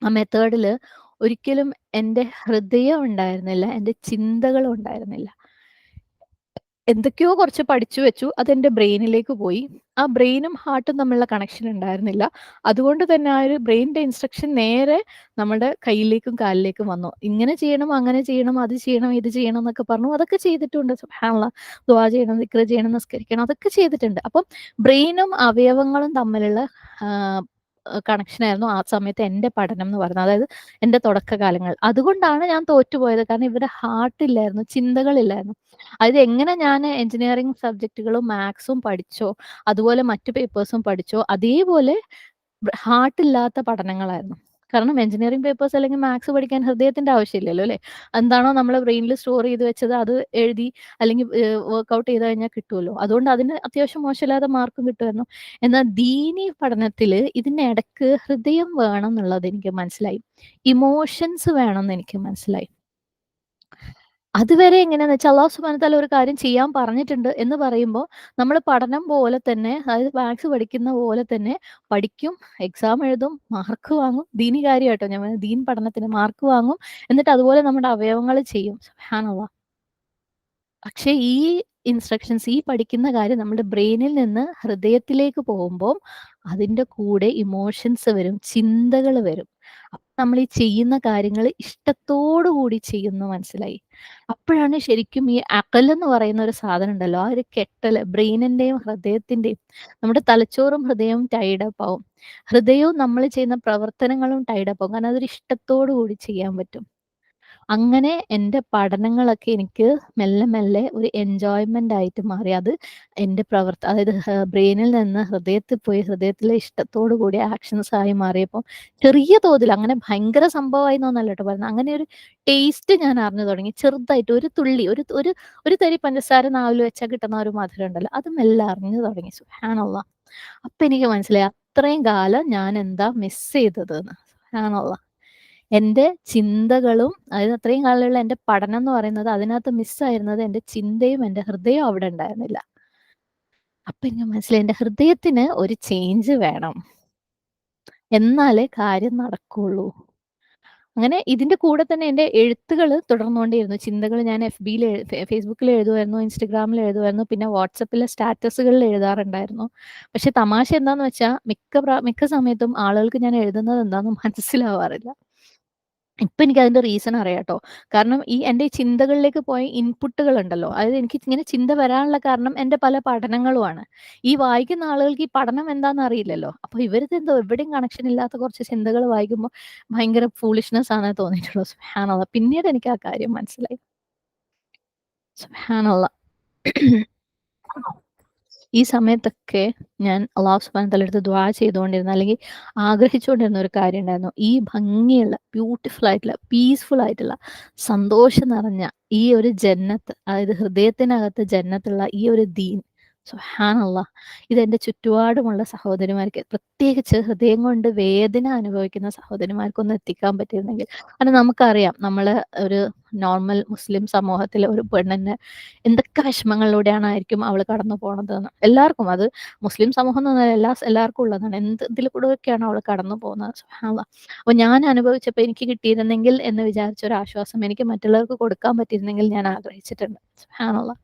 ആ മെത്തേഡില് ഒരിക്കലും എൻ്റെ ഹൃദയം ഉണ്ടായിരുന്നില്ല. എൻ്റെ ചിന്തകളും ഉണ്ടായിരുന്നില്ല. എന്തൊക്കെയോ കുറച്ച് പഠിച്ചു വെച്ചു. അതെന്റെ ബ്രെയിനിലേക്ക് പോയി. ആ ബ്രെയിനും ഹാർട്ടും തമ്മിലുള്ള കണക്ഷൻ ഉണ്ടായിരുന്നില്ല. അതുകൊണ്ട് തന്നെ ആ ഒരു ബ്രെയിനിന്റെ ഇൻസ്ട്രക്ഷൻ നേരെ നമ്മുടെ കയ്യിലേക്കും കാലിലേക്കും വന്നു. ഇങ്ങനെ ചെയ്യണം, അങ്ങനെ ചെയ്യണം, അത് ചെയ്യണം, ഇത് ചെയ്യണം എന്നൊക്കെ പറഞ്ഞു. അതൊക്കെ ചെയ്തിട്ടുണ്ട്. സുബ്ഹാനല്ലാഹ്. ദുആ ചെയ്യണം, ദിക്ർ ചെയ്യണം, നിസ്കരിക്കണം അതൊക്കെ ചെയ്തിട്ടുണ്ട്. അപ്പം ബ്രെയിനും അവയവങ്ങളും തമ്മിലുള്ള ആഹ് കണക്ഷനായിരുന്നു ആ സമയത്ത് എന്റെ പഠനം എന്ന് പറയുന്നത്. അതായത് എന്റെ തുടക്കകാലങ്ങൾ. അതുകൊണ്ടാണ് ഞാൻ തോറ്റുപോയത്. കാരണം ഇവിടെ ഹാർട്ടില്ലായിരുന്നു, ചിന്തകളില്ലായിരുന്നു. അതായത് എങ്ങനെ ഞാന് എഞ്ചിനീയറിംഗ് സബ്ജക്റ്റുകളും മാത്സും പഠിച്ചോ, അതുപോലെ മറ്റു പേപ്പേഴ്സും പഠിച്ചോ, അതേപോലെ ഹാർട്ടില്ലാത്ത പഠനങ്ങളായിരുന്നു. കാരണം എഞ്ചിനീയറിംഗ് പേപ്പേഴ്സ് അല്ലെങ്കിൽ മാത്സ് പഠിക്കാൻ ഹൃദയത്തിന്റെ ആവശ്യമില്ലല്ലോ അല്ലേ? എന്താണോ നമ്മളെ ബ്രെയിനിൽ സ്റ്റോർ ചെയ്ത് വെച്ചത് അത് എഴുതി അല്ലെങ്കിൽ വർക്ക്ഔട്ട് ചെയ്ത് കഴിഞ്ഞാൽ കിട്ടുമല്ലോ. അതുകൊണ്ട് അതിന് അത്യാവശ്യം മോശമില്ലാതെ മാർക്കും കിട്ടുമായിരുന്നു. എന്നാൽ ദീനി പഠനത്തില് ഇതിനിടക്ക് ഹൃദയം വേണം എന്നുള്ളത് എനിക്ക് മനസ്സിലായി. ഇമോഷൻസ് വേണമെന്ന് എനിക്ക് മനസ്സിലായി. അതുവരെ എങ്ങനെയാന്ന് വെച്ചാൽ അള്ളാഹു സുബ്ഹാനഹു വ തആല ഒരു കാര്യം ചെയ്യാൻ പറഞ്ഞിട്ടുണ്ട് എന്ന് പറയുമ്പോ, നമ്മള് പഠനം പോലെ തന്നെ അതായത് മാത്സ് പഠിക്കുന്ന പോലെ തന്നെ പഠിക്കും, എക്സാം എഴുതും, മാർക്ക് വാങ്ങും. ദീനി കാര്യാട്ടോ ഞാൻ പറഞ്ഞത്. ദീൻ പഠനത്തിന് മാർക്ക് വാങ്ങും. എന്നിട്ട് അതുപോലെ നമ്മുടെ അവയവങ്ങള് ചെയ്യും. സുബ്ഹാനല്ലാഹ്. പക്ഷേ ഈ ഇൻസ്ട്രക്ഷൻസ് ഈ പഠിക്കുന്ന കാര്യം നമ്മുടെ ബ്രെയിനിൽ നിന്ന് ഹൃദയത്തിലേക്ക് പോകുമ്പം അതിന്റെ കൂടെ ഇമോഷൻസ് വരും, ചിന്തകള് വരും. അപ്പൊ നമ്മൾ ഈ ചെയ്യുന്ന കാര്യങ്ങള് ഇഷ്ടത്തോടു കൂടി ചെയ്യുന്നു മനസ്സിലായി. അപ്പോഴാണ് ശരിക്കും ഈ അഖലെന്ന് പറയുന്ന ഒരു സാധനം ഉണ്ടല്ലോ, ആ ഒരു കെട്ടല് ബ്രെയിനിന്റെയും ഹൃദയത്തിന്റെയും നമ്മുടെ തലച്ചോറും ഹൃദയവും ടൈഡ് അപ്പ് ആവും. ഹൃദയവും നമ്മൾ ചെയ്യുന്ന പ്രവർത്തനങ്ങളും ടൈഡ് അപ്പ് ആവും. കാരണം അതൊരു ഇഷ്ടത്തോടു കൂടി ചെയ്യാൻ പറ്റും. അങ്ങനെ എൻ്റെ പഠനങ്ങളൊക്കെ എനിക്ക് മെല്ലെ മെല്ലെ ഒരു എൻജോയ്മെന്റ് ആയിട്ട് മാറി. അത് എൻ്റെ അതായത് ബ്രെയിനിൽ നിന്ന് ഹൃദയത്തിൽ പോയി ഹൃദയത്തിലെ ഇഷ്ടത്തോടു കൂടി ആക്ഷൻസ് ആയി മാറിയപ്പം ചെറിയ തോതിൽ അങ്ങനെ ഭയങ്കര സംഭവമായിന്നൊന്നല്ല ട്ടോ പറയുന്നത്. അങ്ങനെ ഒരു ടേസ്റ്റ് ഞാൻ അറിഞ്ഞു തുടങ്ങി. ചെറുതായിട്ട് ഒരു തുള്ളി ഒരു ഒരു ഒരു തരി പഞ്ചസാര നാവിൽ വെച്ചാൽ കിട്ടുന്ന ഒരു മധുരം ഉണ്ടല്ലോ, അത് മെല്ലെ അറിഞ്ഞു തുടങ്ങി. സുബ്ഹാനല്ലാഹ്. അപ്പൊ എനിക്ക് മനസ്സിലായി അത്രയും കാലം ഞാൻ എന്താ മിസ് ചെയ്തതെന്ന്. സുബ്ഹാനല്ലാഹ്. എന്റെ ചിന്തകളും അതായത് അത്രയും കാലമുള്ള എന്റെ പഠനം എന്ന് പറയുന്നത് അതിനകത്ത് മിസ്സായിരുന്നത് എന്റെ ചിന്തയും എന്റെ ഹൃദയവും അവിടെ ഉണ്ടായിരുന്നില്ല. അപ്പൊ എനിക്ക് മനസ്സിലായി എന്റെ ഹൃദയത്തിന് ഒരു ചേഞ്ച് വേണം. എന്നാലേ കാര്യം നടക്കുള്ളൂ. അങ്ങനെ ഇതിന്റെ കൂടെ തന്നെ എന്റെ എഴുത്തുകള് തുടർന്നുകൊണ്ടേയിരുന്നു. ചിന്തകള് ഞാൻ എഫ്‌ബിയിൽ ഫേസ്ബുക്കിൽ എഴുതുമായിരുന്നു, ഇൻസ്റ്റാഗ്രാമിൽ എഴുതുമായിരുന്നു, പിന്നെ വാട്സാപ്പിലെ സ്റ്റാറ്റസുകളിൽ എഴുതാറുണ്ടായിരുന്നു. പക്ഷെ തമാശ എന്താന്ന് വെച്ചാ മിക്ക സമയത്തും ആളുകൾക്ക് ഞാൻ എഴുതുന്നത് എന്താന്ന് മനസ്സിലാവാറില്ല. ഇപ്പൊ എനിക്കതിന്റെ റീസൺ അറിയാട്ടോ. കാരണം എന്റെ ഈ ചിന്തകളിലേക്ക് പോയ ഇൻപുട്ടുകളുണ്ടല്ലോ, അതായത് എനിക്ക് ഇങ്ങനെ ചിന്ത വരാനുള്ള കാരണം എന്റെ പല പഠനങ്ങളുമാണ്. ഈ വായിക്കുന്ന ആളുകൾക്ക് ഈ പഠനം എന്താന്ന് അറിയില്ലല്ലോ. അപ്പൊ ഇവരിതെന്തോ എവിടെയും കണക്ഷൻ ഇല്ലാത്ത കുറച്ച് ചിന്തകൾ വായിക്കുമ്പോ ഭയങ്കര ഫൂളിഷ്നെസ് ആണെന്നേ തോന്നിയിട്ടുള്ളൂ. സുബ്ഹാനല്ലാഹ്. പിന്നീട് എനിക്ക് ആ കാര്യം മനസ്സിലായി. സുബ്ഹാനല്ലാഹ്. ഈ സമയത്തൊക്കെ ഞാൻ അല്ലാഹു സുബ്ഹാനഹു വ തആലയുടെ അടുത്ത് ദുആ ചെയ്തുകൊണ്ടിരുന്ന അല്ലെങ്കിൽ ആഗ്രഹിച്ചുകൊണ്ടിരുന്ന ഒരു കാര്യം ഉണ്ടായിരുന്നു. ഈ ഭംഗിയുള്ള ബ്യൂട്ടിഫുൾ ആയിട്ടുള്ള പീസ്ഫുൾ ആയിട്ടുള്ള സന്തോഷം നിറഞ്ഞ ഈ ഒരു ജന്നത്ത് അതായത് ഹൃദയത്തിനകത്ത് ജന്നത്തുള്ള ഈ ഒരു ദീൻ സുബ്ഹാനല്ലാഹ്. ഇതെന്റെ ചുറ്റുപാടുമുള്ള സഹോദരിമാർക്ക് പ്രത്യേകിച്ച് ഹൃദയം കൊണ്ട് വേദന അനുഭവിക്കുന്ന സഹോദരിമാർക്കൊന്ന് എത്തിക്കാൻ പറ്റിയിരുന്നെങ്കിൽ. കാരണം നമുക്കറിയാം നമ്മള് ഒരു നോർമൽ മുസ്ലിം സമൂഹത്തിലെ ഒരു പെണ്ണിന് എന്തൊക്കെ വിഷമങ്ങളിലൂടെയാണായിരിക്കും അവൾ കടന്നു പോണതെന്ന്. എല്ലാവർക്കും അത് മുസ്ലിം സമൂഹം എന്നല്ല എല്ലാവർക്കും ഉള്ളതാണ്. ഇതിൽ കൂടെയൊക്കെയാണ് അവൾ കടന്നു പോകുന്നത്. സുബ്ഹാനല്ലാഹ്. അപ്പോൾ ഞാൻ അനുഭവിച്ചപ്പോൾ എനിക്ക് കിട്ടിയിരുന്നെങ്കിൽ എന്ന് വിചാരിച്ച ഒരു ആശ്വാസം എനിക്ക് മറ്റുള്ളവർക്ക് കൊടുക്കാൻ പറ്റിയിരുന്നെങ്കിൽ ഞാൻ ആഗ്രഹിച്ചിട്ടുണ്ട്. സുബ്ഹാനല്ലാഹ്.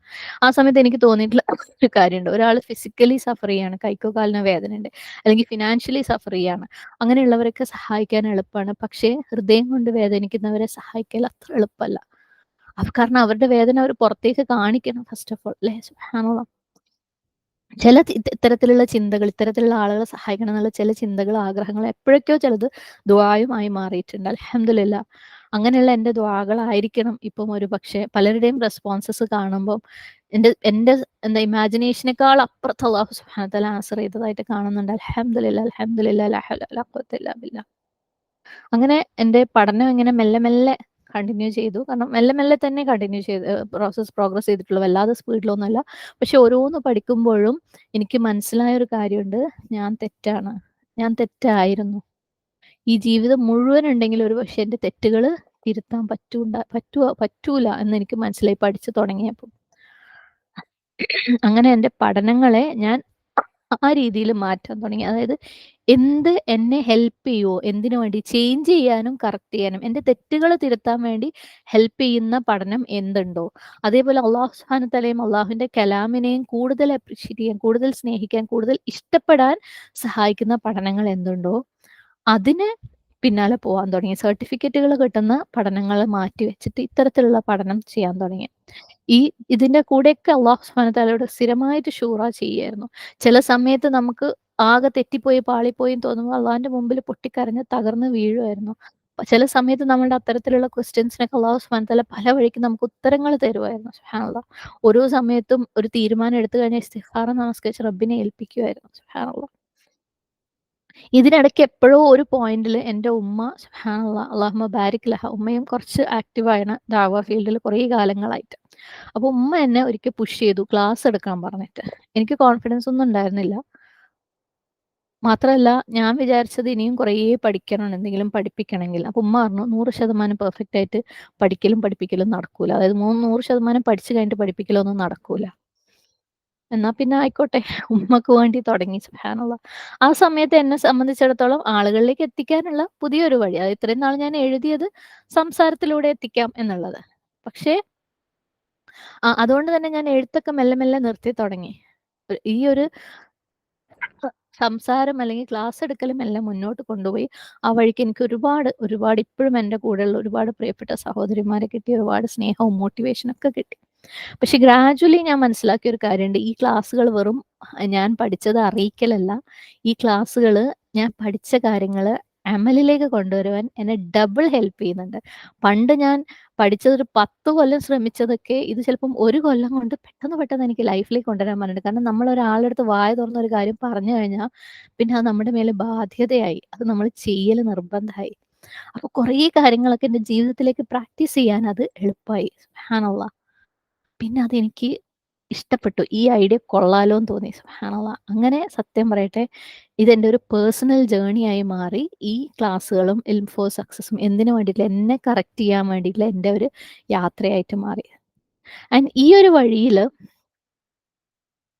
ആ സമയത്ത് എനിക്ക് തോന്നിയിട്ടുള്ള ഒരു കാര്യമുണ്ട്. ഒരാൾ ഫിസിക്കലി സഫർ ചെയ്യാണ്, കൈക്കോ കാലിനോ വേദനയുണ്ട്, അല്ലെങ്കിൽ ഫിനാൻഷ്യലി സഫർ ചെയ്യാണ്. അങ്ങനെയുള്ളവരൊക്കെ സഹായിക്കാൻ എളുപ്പമാണ്. പക്ഷേ ഹൃദയം കൊണ്ട് വേദനിക്കുന്നവരെ സഹായിക്കൽ അത്ര എളുപ്പമല്ല. കാരണം അവരുടെ വേദന അവർ പുറത്തേക്ക് കാണിക്കണം ഫസ്റ്റ് ഓഫ് ഓൾ അല്ലേ? സുബ്ഹാനല്ലാഹ്. ചില ഇത്തരത്തിലുള്ള ചിന്തകൾ, ഇത്തരത്തിലുള്ള ആളുകളെ സഹായിക്കണം എന്നുള്ള ചില ചിന്തകൾ, ആഗ്രഹങ്ങൾ എപ്പോഴൊക്കെയോ ചിലത് ദുആയുമായി മാറിയിട്ടുണ്ട്. അൽഹംദുലില്ലാ. അങ്ങനെയുള്ള എൻ്റെ ദുആകളായിരിക്കണം ഇപ്പം ഒരു പക്ഷേ പലരുടെയും റെസ്പോൺസസ് കാണുമ്പം എൻ്റെ എൻ്റെ എന്താ ഇമാജിനേഷനേക്കാൾ അപ്പുറത്ത് അല്ലാഹു സുബ്ഹാനഹു വ തആല ആൻസർ ചെയ്തതായിട്ട് കാണുന്നുണ്ട്. അൽഹംദുലില്ലാ, അൽഹംദുലില്ലാ, ലാ ഹൗല വലാ ഖുവത ഇല്ലാ ബില്ലാഹ്. അങ്ങനെ എൻ്റെ പഠനം ഇങ്ങനെ മെല്ലെ മെല്ലെ കണ്ടിന്യൂ ചെയ്തു. കാരണം മെല്ലെ മെല്ലെ തന്നെ കണ്ടിന്യൂ ചെയ്ത് പ്രോഗ്രസ് ചെയ്തിട്ടുള്ളൂ. വല്ലാതെ സ്പീഡിലൊന്നുമല്ല. പക്ഷെ ഓരോന്ന് പഠിക്കുമ്പോഴും എനിക്ക് മനസ്സിലായ ഒരു കാര്യമുണ്ട്. ഞാൻ തെറ്റാണ്. ഞാൻ തെറ്റായിരുന്നു. ഈ ജീവിതം മുഴുവൻ ഉണ്ടെങ്കിൽ ഒരുപക്ഷെ എൻ്റെ തെറ്റുകള് തിരുത്താൻ പറ്റൂല എന്നെനിക്ക് മനസ്സിലായി പഠിച്ചു തുടങ്ങിയപ്പം. അങ്ങനെ എൻ്റെ പഠനങ്ങളെ ഞാൻ ആ രീതിയിൽ മാറ്റാൻ തുടങ്ങി. അതായത് എന്ത് എന്നെ ഹെൽപ്പ് ചെയ്യുവോ, എന്തിനു വേണ്ടി ചേഞ്ച് ചെയ്യാനും കറക്റ്റ് ചെയ്യാനും, എൻ്റെ തെറ്റുകൾ തിരുത്താൻ വേണ്ടി ഹെൽപ്പ് ചെയ്യുന്ന പഠനം എന്തുണ്ടോ, അതേപോലെ അള്ളാഹു സുബ്ഹാനഹു വ തആലയും അള്ളാഹുവിൻ്റെ കലാമിനെയും കൂടുതൽ അപ്രീഷിയേറ്റ് ചെയ്യാൻ, കൂടുതൽ സ്നേഹിക്കാൻ, കൂടുതൽ ഇഷ്ടപ്പെടാൻ സഹായിക്കുന്ന പഠനങ്ങൾ എന്തുണ്ടോ അതിന് പിന്നാലെ പോവാൻ തുടങ്ങി. സർട്ടിഫിക്കറ്റുകൾ കിട്ടുന്ന പഠനങ്ങൾ മാറ്റി വെച്ചിട്ട് ഇത്തരത്തിലുള്ള പഠനം ചെയ്യാൻ തുടങ്ങി. ഇതിന്റെ കൂടെയൊക്കെ അള്ളാഹു സുബ്ഹാനഹു വ തആലയോട് സ്ഥിരമായിട്ട് ശൂറ ചെയ്യായിരുന്നു. ചില സമയത്ത് നമുക്ക് ആകെ തെറ്റിപ്പോയി പാളിപ്പോയി തോന്നുമ്പോൾ അള്ളാഹിന്റെ മുമ്പിൽ പൊട്ടിക്കരഞ്ഞ് തകർന്ന് വീഴുമായിരുന്നു. ചില സമയത്ത് നമ്മളുടെ അത്തരത്തിലുള്ള ക്വസ്റ്റ്യൻസിനൊക്കെ അള്ളാഹു സുബ്ഹാനഹു വ തആല പല വഴിക്ക് നമുക്ക് ഉത്തരങ്ങൾ തരുമായിരുന്നു. സുബ്ഹാനല്ലാഹ്. ഓരോ സമയത്തും ഒരു തീരുമാനം എടുത്തു കഴിഞ്ഞാൽ ഇസ്തിഖാറ നമസ്കരിച്ച് റബ്ബിനെ ഏൽപ്പിക്കുമായിരുന്നു. സുബ്ഹാനല്ലാഹ്. ഇതിനിടയ്ക്ക് എപ്പോഴോ ഒരു പോയിന്റിൽ എൻ്റെ ഉമ്മ സുബ്ഹാനല്ലാഹ് അല്ലാഹുമ്മ ബാരിക് ലഹ, ഉമ്മയും കുറച്ച് ആക്റ്റീവാണ് ദഅവ ഫീൽഡിൽ കുറേ കാലങ്ങളായിട്ട്. അപ്പോൾ ഉമ്മ എന്നെ ഒരിക്കൽ പുഷ് ചെയ്തു ക്ലാസ് എടുക്കാൻ പറഞ്ഞിട്ട്. എനിക്ക് കോൺഫിഡൻസ് ഒന്നും ഉണ്ടായിരുന്നില്ല. മാത്രമല്ല ഞാൻ വിചാരിച്ചത് ഇനിയും കുറേ പഠിക്കണം എന്തെങ്കിലും പഠിപ്പിക്കണമെങ്കിൽ. അപ്പോൾ ഉമ്മ പറഞ്ഞു 100% പെർഫെക്റ്റ് ആയിട്ട് പഠിക്കലും പഠിപ്പിക്കലും നടക്കൂല. അതായത് 100% പഠിച്ചു കഴിഞ്ഞിട്ട് പഠിപ്പിക്കലൊന്നും നടക്കൂല. എന്നാ പിന്നെ ആയിക്കോട്ടെ. ഉമ്മക്ക് വേണ്ടി തുടങ്ങി. സുബ്ഹാനല്ലാഹ്. ആ സമയത്ത് എന്നെ സംബന്ധിച്ചിടത്തോളം ആളുകളിലേക്ക് എത്തിക്കാനുള്ള പുതിയൊരു വഴി. അത് ഇത്രയും നാൾ ഞാൻ എഴുതിയത് സംസാരത്തിലൂടെ എത്തിക്കാം എന്നുള്ളത്. പക്ഷേ അതുകൊണ്ട് തന്നെ ഞാൻ എഴുത്തൊക്കെ മെല്ലെ മെല്ലെ നിർത്തി തുടങ്ങി. ഈ ഒരു സംസാരം അല്ലെങ്കിൽ ക്ലാസ് എടുക്കലും എല്ലാം മുന്നോട്ട് കൊണ്ടുപോയി. ആ വഴിക്ക് എനിക്ക് ഒരുപാട് ഇപ്പോഴും എൻ്റെ കൂടെയുള്ള ഒരുപാട് പ്രിയപ്പെട്ട സഹോദരിമാരെ കിട്ടി. ഒരുപാട് സ്നേഹവും മോട്ടിവേഷനും ഒക്കെ കിട്ടി. പക്ഷെ ഗ്രാജ്വലി ഞാൻ മനസ്സിലാക്കിയ ഒരു കാര്യമുണ്ട്. ഈ ക്ലാസ്സുകൾ വെറും ഞാൻ പഠിച്ചത് അറിയിക്കലല്ല. ഈ ക്ലാസ്സുകള് ഞാൻ പഠിച്ച കാര്യങ്ങള് അമലിലേക്ക് കൊണ്ടുവരുവാൻ എന്നെ ഡബിൾ ഹെൽപ്പ് ചെയ്യുന്നുണ്ട്. പണ്ട് ഞാൻ പഠിച്ചത് ഒരു 10 കൊല്ലം ശ്രമിച്ചതൊക്കെ ഇത് ചിലപ്പം 1 കൊല്ലം കൊണ്ട് പെട്ടെന്ന് എനിക്ക് ലൈഫിലേക്ക് കൊണ്ടുവരാൻ പറഞ്ഞിട്ടുണ്ട്. കാരണം നമ്മൾ ഒരാളുടെ അടുത്ത് വായ തുറന്ന് ഒരു കാര്യം പറഞ്ഞു കഴിഞ്ഞാൽ പിന്നെ അത് നമ്മുടെ മേലെ ബാധ്യതയായി. അത് നമ്മൾ ചെയ്യൽ നിർബന്ധമായി. അപ്പൊ കുറേ കാര്യങ്ങളൊക്കെ എൻ്റെ ജീവിതത്തിലേക്ക് പ്രാക്ടീസ് ചെയ്യാൻ അത് എളുപ്പമായി. സുബ്ഹാനല്ലാഹ്. പിന്നെ അതെനിക്ക് ഇഷ്ടപ്പെട്ടു. ഈ ഐഡിയ കൊള്ളാലോന്ന് തോന്നി. സുബ്ഹാനല്ലാഹ്. അങ്ങനെ സത്യം പറയട്ടെ, ഇതെൻ്റെ ഒരു പേഴ്സണൽ ജേർണിയായി മാറി. ഈ ക്ലാസ്സുകളും ഇൽം ഫോർ സക്സസും എന്തിനു വേണ്ടിയിട്ടില്ല, എന്നെ കറക്റ്റ് ചെയ്യാൻ വേണ്ടിയിട്ടുള്ള എൻ്റെ ഒരു യാത്രയായിട്ട് മാറി. ആൻഡ് ഈ ഒരു വഴിയില്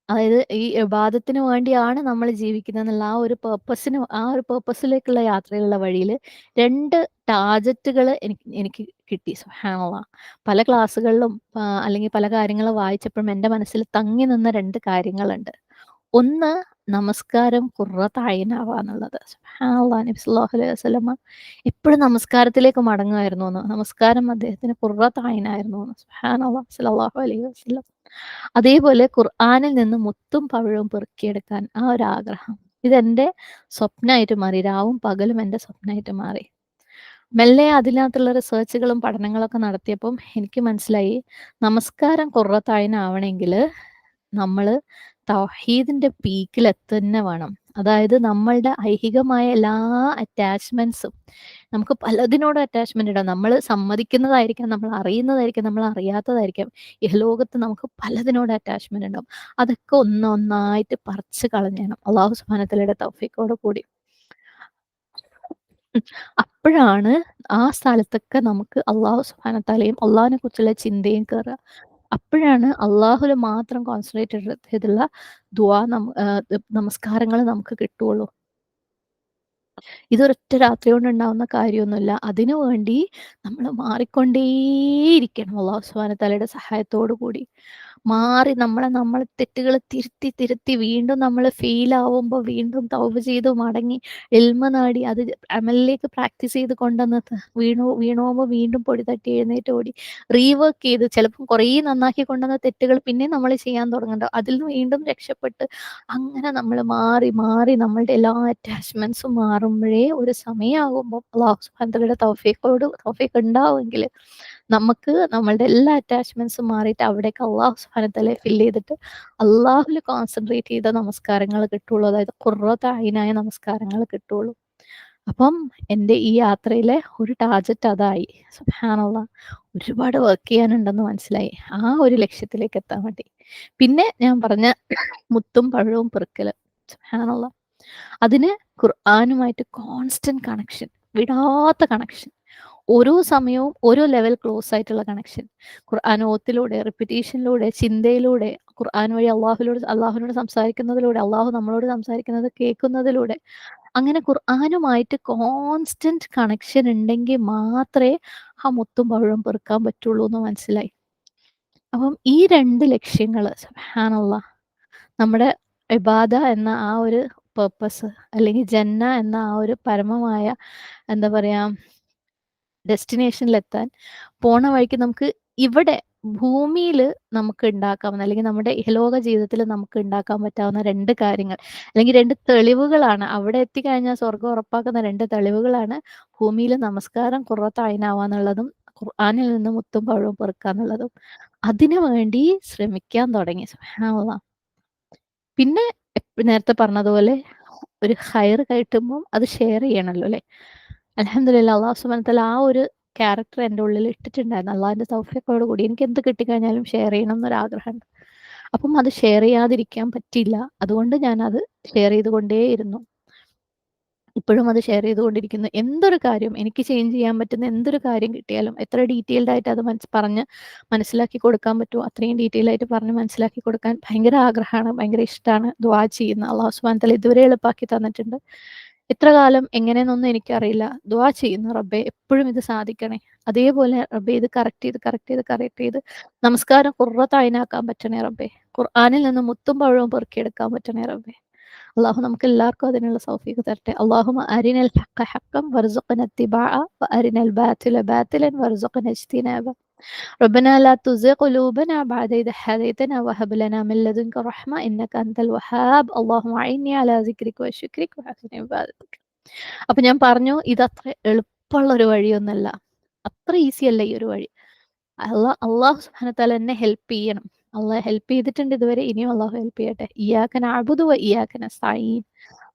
അതായത് ഈ ഇബാദത്തിന് വേണ്ടിയാണ് നമ്മൾ ജീവിക്കുന്നതെന്നുള്ള ആ ഒരു പർപ്പസിലേക്കുള്ള യാത്രയിലുള്ള വഴിയില് 2 ടാർഗറ്റുകള് എനിക്ക് കിട്ടി. സുബ്ഹാനല്ലാഹ്. പല ക്ലാസ്സുകളിലും അല്ലെങ്കിൽ പല കാര്യങ്ങളും വായിച്ചപ്പോഴും എൻ്റെ മനസ്സിൽ തങ്ങി നിന്ന 2 കാര്യങ്ങളുണ്ട്. ഒന്ന് നമസ്കാരം ഖുർറത്ത് അയ്നാവാന്നുള്ളത്. സുബ്ഹാനല്ലാഹ്. നബി സല്ലല്ലാഹു അലൈഹി വസല്ലമ എപ്പോഴും നമസ്കാരത്തിലേക്ക് മടങ്ങുമായിരുന്നുന്ന്. നമസ്കാരം അദ്ദേഹത്തിന് ഖുർറത്ത് അയ്നായിരുന്നുന്ന്. സുബ്ഹാനല്ലാഹ് സ്വല്ലല്ലാഹു അലൈഹി വസല്ലം. അതേപോലെ ഖുർആനിൽ നിന്ന് മുത്തും പവിഴവും പെറുക്കിയെടുക്കാൻ ആ ഒരു ആഗ്രഹം. ഇതെന്റെ സ്വപ്നായിട്ട് മാറി. രാവും പകലും എൻ്റെ സ്വപ്നായിട്ട് മാറി. മെല്ലെ അതിനകത്തുള്ള റിസർച്ചുകളും പഠനങ്ങളൊക്കെ നടത്തിയപ്പം എനിക്ക് മനസ്സിലായി നമസ്കാരം ഖുർറത്ത് അയ്നാവണെങ്കില് നമ്മള് തൗഹീദിന്റെ പീക്കിൽ എത്തന്നെ വേണം. അതായത് നമ്മളുടെ ഐഹികമായ എല്ലാ അറ്റാച്ച്മെന്റ്സും നമുക്ക് പലതിനോടും അറ്റാച്ച്മെന്റ് ഇടാം. നമ്മൾ സമ്മതിക്കുന്നതായിരിക്കാം, നമ്മൾ അറിയുന്നതായിരിക്കാം, നമ്മൾ അറിയാത്തതായിരിക്കാം. ഇഹലോകത്ത് നമുക്ക് പലതിനോട് അറ്റാച്ച്മെന്റ് ഉണ്ടാവും. അതൊക്കെ ഒന്നൊന്നായിട്ട് പറിച്ച് കളഞ്ഞേണം അള്ളാഹു സുബ്ഹാനഹു വ തആലയുടെ തൗഫീഖോട് കൂടി. അപ്പോഴാണ് ആ സ്ഥലത്തൊക്കെ നമുക്ക് അള്ളാഹു സുബ്ഹാനഹു വ തആലയും അള്ളാഹിനെ കുറിച്ചുള്ള ചിന്തയും കേറുക. അപ്പോഴാണ് അള്ളാഹുവിൽ മാത്രം കോൺസെൻട്രേറ്റഡ് ചെയ്തുള്ള ദുആ നമസ്കാരങ്ങൾ നമുക്ക് കിട്ടുള്ളൂ. ഇതൊരൊറ്റ രാത്രി കൊണ്ടുണ്ടാവുന്ന കാര്യമൊന്നുമില്ല. അതിനു വേണ്ടി നമ്മൾ മാറിക്കൊണ്ടേയിരിക്കണം അല്ലാഹു സുബ്ഹാനഹു വ തആലയുടെ സഹായത്തോടു കൂടി. മാറി നമ്മളെ തെറ്റുകൾ തിരുത്തി തിരുത്തി വീണ്ടും നമ്മൾ ഫെയിലാവുമ്പോൾ വീണ്ടും തൗബ ചെയ്ത് മടങ്ങി ഇൽമ നേടി അത് അമലിലേക്ക് പ്രാക്ടീസ് ചെയ്ത് കൊണ്ടുവന്ന് വീണു പോകുമ്പോൾ വീണ്ടും പൊടി തട്ടി എഴുന്നേറ്റ് ഓടി റീവർക്ക് ചെയ്ത് ചിലപ്പം കുറേ നന്നാക്കി കൊണ്ടുവന്ന തെറ്റുകൾ പിന്നെ നമ്മൾ ചെയ്യാൻ തുടങ്ങുന്നുണ്ട്. അതിൽ നിന്ന് വീണ്ടും രക്ഷപ്പെട്ട് അങ്ങനെ നമ്മൾ മാറി മാറി നമ്മളുടെ എല്ലാ അറ്റാച്ച്മെന്റ്സും മാറുമ്പോഴേ ഒരു സമയമാകുമ്പോൾ അള്ളാഹു സുബ്ഹാനഹു വ തആലയുടെ തൗഫീഖ് ഉണ്ടാവുമെങ്കിൽ നമുക്ക് നമ്മളുടെ എല്ലാ അറ്റാച്ച്മെന്റ്സും മാറിയിട്ട് അവിടേക്ക് അള്ളാഹു സുബ്ഹാനഹു വ തആലയെ ഫില്ല് ചെയ്തിട്ട് അള്ളാഹുവിൽ കോൺസെൻട്രേറ്റ് ചെയ്ത നമസ്കാരങ്ങൾ കിട്ടുള്ളൂ. അതായത് ഖുർറത്ത അയിനായ നമസ്കാരങ്ങൾ കിട്ടുള്ളൂ. അപ്പം എൻ്റെ ഈ യാത്രയിലെ ഒരു ടാർഗറ്റ് അതായി. സുബ്ഹാനല്ലാഹ്, ഒരുപാട് വർക്ക് ചെയ്യാനുണ്ടെന്ന് മനസ്സിലായി ആ ഒരു ലക്ഷ്യത്തിലേക്ക് എത്താൻ വേണ്ടി. പിന്നെ ഞാൻ പറഞ്ഞ മുത്തും പഴവും പെറുക്കല്, സുബ്ഹാനല്ലാഹ്, അതിന് ഖുർആനുമായിട്ട് കോൺസ്റ്റന്റ് കണക്ഷൻ, വിടാത്ത കണക്ഷൻ, ഓരോ സമയവും ഓരോ ലെവൽ ക്ലോസ് ആയിട്ടുള്ള കണക്ഷൻ. ഖുർആൻ ഓത്തിലൂടെ, റിപ്പിറ്റേഷനിലൂടെ, ചിന്തയിലൂടെ, ഖുർആൻ വഴി അള്ളാഹുവിനോട് സംസാരിക്കുന്നതിലൂടെ, അള്ളാഹു നമ്മളോട് സംസാരിക്കുന്നത് കേൾക്കുന്നതിലൂടെ, അങ്ങനെ ഖുർആനുമായിട്ട് കോൺസ്റ്റന്റ് കണക്ഷൻ ഉണ്ടെങ്കിൽ മാത്രമേ ആ മുത്തും പഴവും പെറുക്കാൻ പറ്റുള്ളൂ എന്ന് മനസ്സിലായി. അപ്പം ഈ 2 ലക്ഷ്യങ്ങള് സുബ്ഹാനല്ലാഹ്, നമ്മുടെ ഇബാദ എന്ന ആ ഒരു പർപ്പസ്, അല്ലെങ്കിൽ ജന്ന എന്ന ആ ഒരു പരമമായ എന്താ പറയാ ഡെസ്റ്റിനേഷനിലെത്താൻ പോണ വഴിക്ക് നമുക്ക് ഇവിടെ ഭൂമിയിൽ നമുക്ക് ഉണ്ടാക്കാവുന്ന, അല്ലെങ്കിൽ നമ്മുടെ ഇഹലോക ജീവിതത്തിൽ നമുക്ക് ഉണ്ടാക്കാൻ പറ്റാവുന്ന 2 കാര്യങ്ങൾ, അല്ലെങ്കിൽ 2 തെളിവുകളാണ്. അവിടെ എത്തിക്കഴിഞ്ഞാൽ സ്വർഗ്ഗം ഉറപ്പാക്കുന്ന 2 തെളിവുകളാണ് ഭൂമിയിൽ നമസ്കാരം ഖുർറത്ത് അയിനാവാന്നുള്ളതും ഖുർആനിൽ നിന്ന് മുത്തും പഴവും പെറുക്കാന്നുള്ളതും. അതിനു വേണ്ടി ശ്രമിക്കാൻ തുടങ്ങി. സുബ്ഹാനല്ലാഹ്. പിന്നെ നേരത്തെ പറഞ്ഞതുപോലെ ഒരു ഹൈർ കിട്ടുമ്പോൾ അത് ഷെയർ ചെയ്യണമല്ലോ അല്ലേ. അൽഹംദുലില്ലാഹ്, അള്ളാഹു സുബ്ഹാനഹു വ തആല ആ ഒരു ക്യാരക്ടർ എൻ്റെ ഉള്ളിൽ ഇട്ടിട്ടുണ്ടായിരുന്നു. അള്ളാഹിൻ്റെ തൗഫീഖോട് കൂടി എനിക്ക് എന്ത് കിട്ടിക്കഴിഞ്ഞാലും ഷെയർ ചെയ്യണം എന്നൊരാഗ്രഹമുണ്ട്. അപ്പം അത് ഷെയർ ചെയ്യാതിരിക്കാൻ പറ്റില്ല. അതുകൊണ്ട് ഞാനത് ഷെയർ ചെയ്തുകൊണ്ടേയിരുന്നു. ഇപ്പോഴും അത് ഷെയർ ചെയ്തുകൊണ്ടിരിക്കുന്നു. എന്തൊരു കാര്യം എനിക്ക് ചേഞ്ച് ചെയ്യാൻ പറ്റുന്ന എന്തൊരു കാര്യം കിട്ടിയാലും എത്ര ഡീറ്റെയിൽഡ് ആയിട്ട് അത് പറഞ്ഞ് മനസ്സിലാക്കി കൊടുക്കാൻ പറ്റുമോ അത്രയും ഡീറ്റെയിൽ ആയിട്ട് പറഞ്ഞ് മനസ്സിലാക്കി കൊടുക്കാൻ ഭയങ്കര ആഗ്രഹമാണ്, ഭയങ്കര ഇഷ്ടമാണ്. ദുആ ചെയ്യുന്ന അള്ളാഹു സുബ്ഹാനഹു വ തആല ഇതുവരെ എളുപ്പാക്കി തന്നിട്ടുണ്ട്. എത്ര കാലം എങ്ങനെയെന്നൊന്നും എനിക്കറിയില്ല. ദുആ ചെയ്യുന്നു, റബ്ബേ എപ്പോഴും ഇത് സാധിക്കണേ. അതേപോലെ റബ്ബേ ഇത് കറക്റ്റ് ചെയ്ത് നമസ്കാരം ഖുർറത്ത് അയിനാക്കാൻ പറ്റണേ റബ്ബേ. ഖുർആനിൽ നിന്ന് മുത്തും പഴവും പെറുക്കിയെടുക്കാൻ പറ്റണേ റബ്ബേ. അള്ളാഹു നമുക്ക് എല്ലാവർക്കും അതിനുള്ള തൗഫീഖ് തരട്ടെ. അല്ലാഹുമ്മ അരിനൽ ഹഖ്ഖ ഹഖ്ഖൻ വർസുഖ്ന ഇത്തിബാഅ വഅരിനൽ ബാതില ബാതിലൻ വർസുഖ്ന ഇജ്തിനാബ. ربنا لا تزغ قلوبنا بعد إذ هديتنا وهب لنا من لدنك رحمة إنك أنت الوهاب اللهم أعني على ذكرك وشكرك وحسن عبادتك. അപ്പൊ ഞാൻ പറഞ്ഞു, ഇതത്ര എളുപ്പമുള്ള ഒരു വഴിയൊന്നല്ല, അത്ര ഈസി അല്ല ഈ ഒരു വഴി. അള്ളാഹു സുബ്ഹാനഹു വ തആല എന്നെ ഹെൽപ്പ് ചെയ്യണം. അള്ളാഹ് ഹെൽപ്പ് ചെയ്തിട്ടുണ്ട് ഇതുവരെ, ഇനിയും അള്ളാഹു ഹെൽപ്പ് ചെയ്യട്ടെ. ഇയ്യാക നഅ്ബുദു വ ഇയ്യാക നസ്തഈൻ.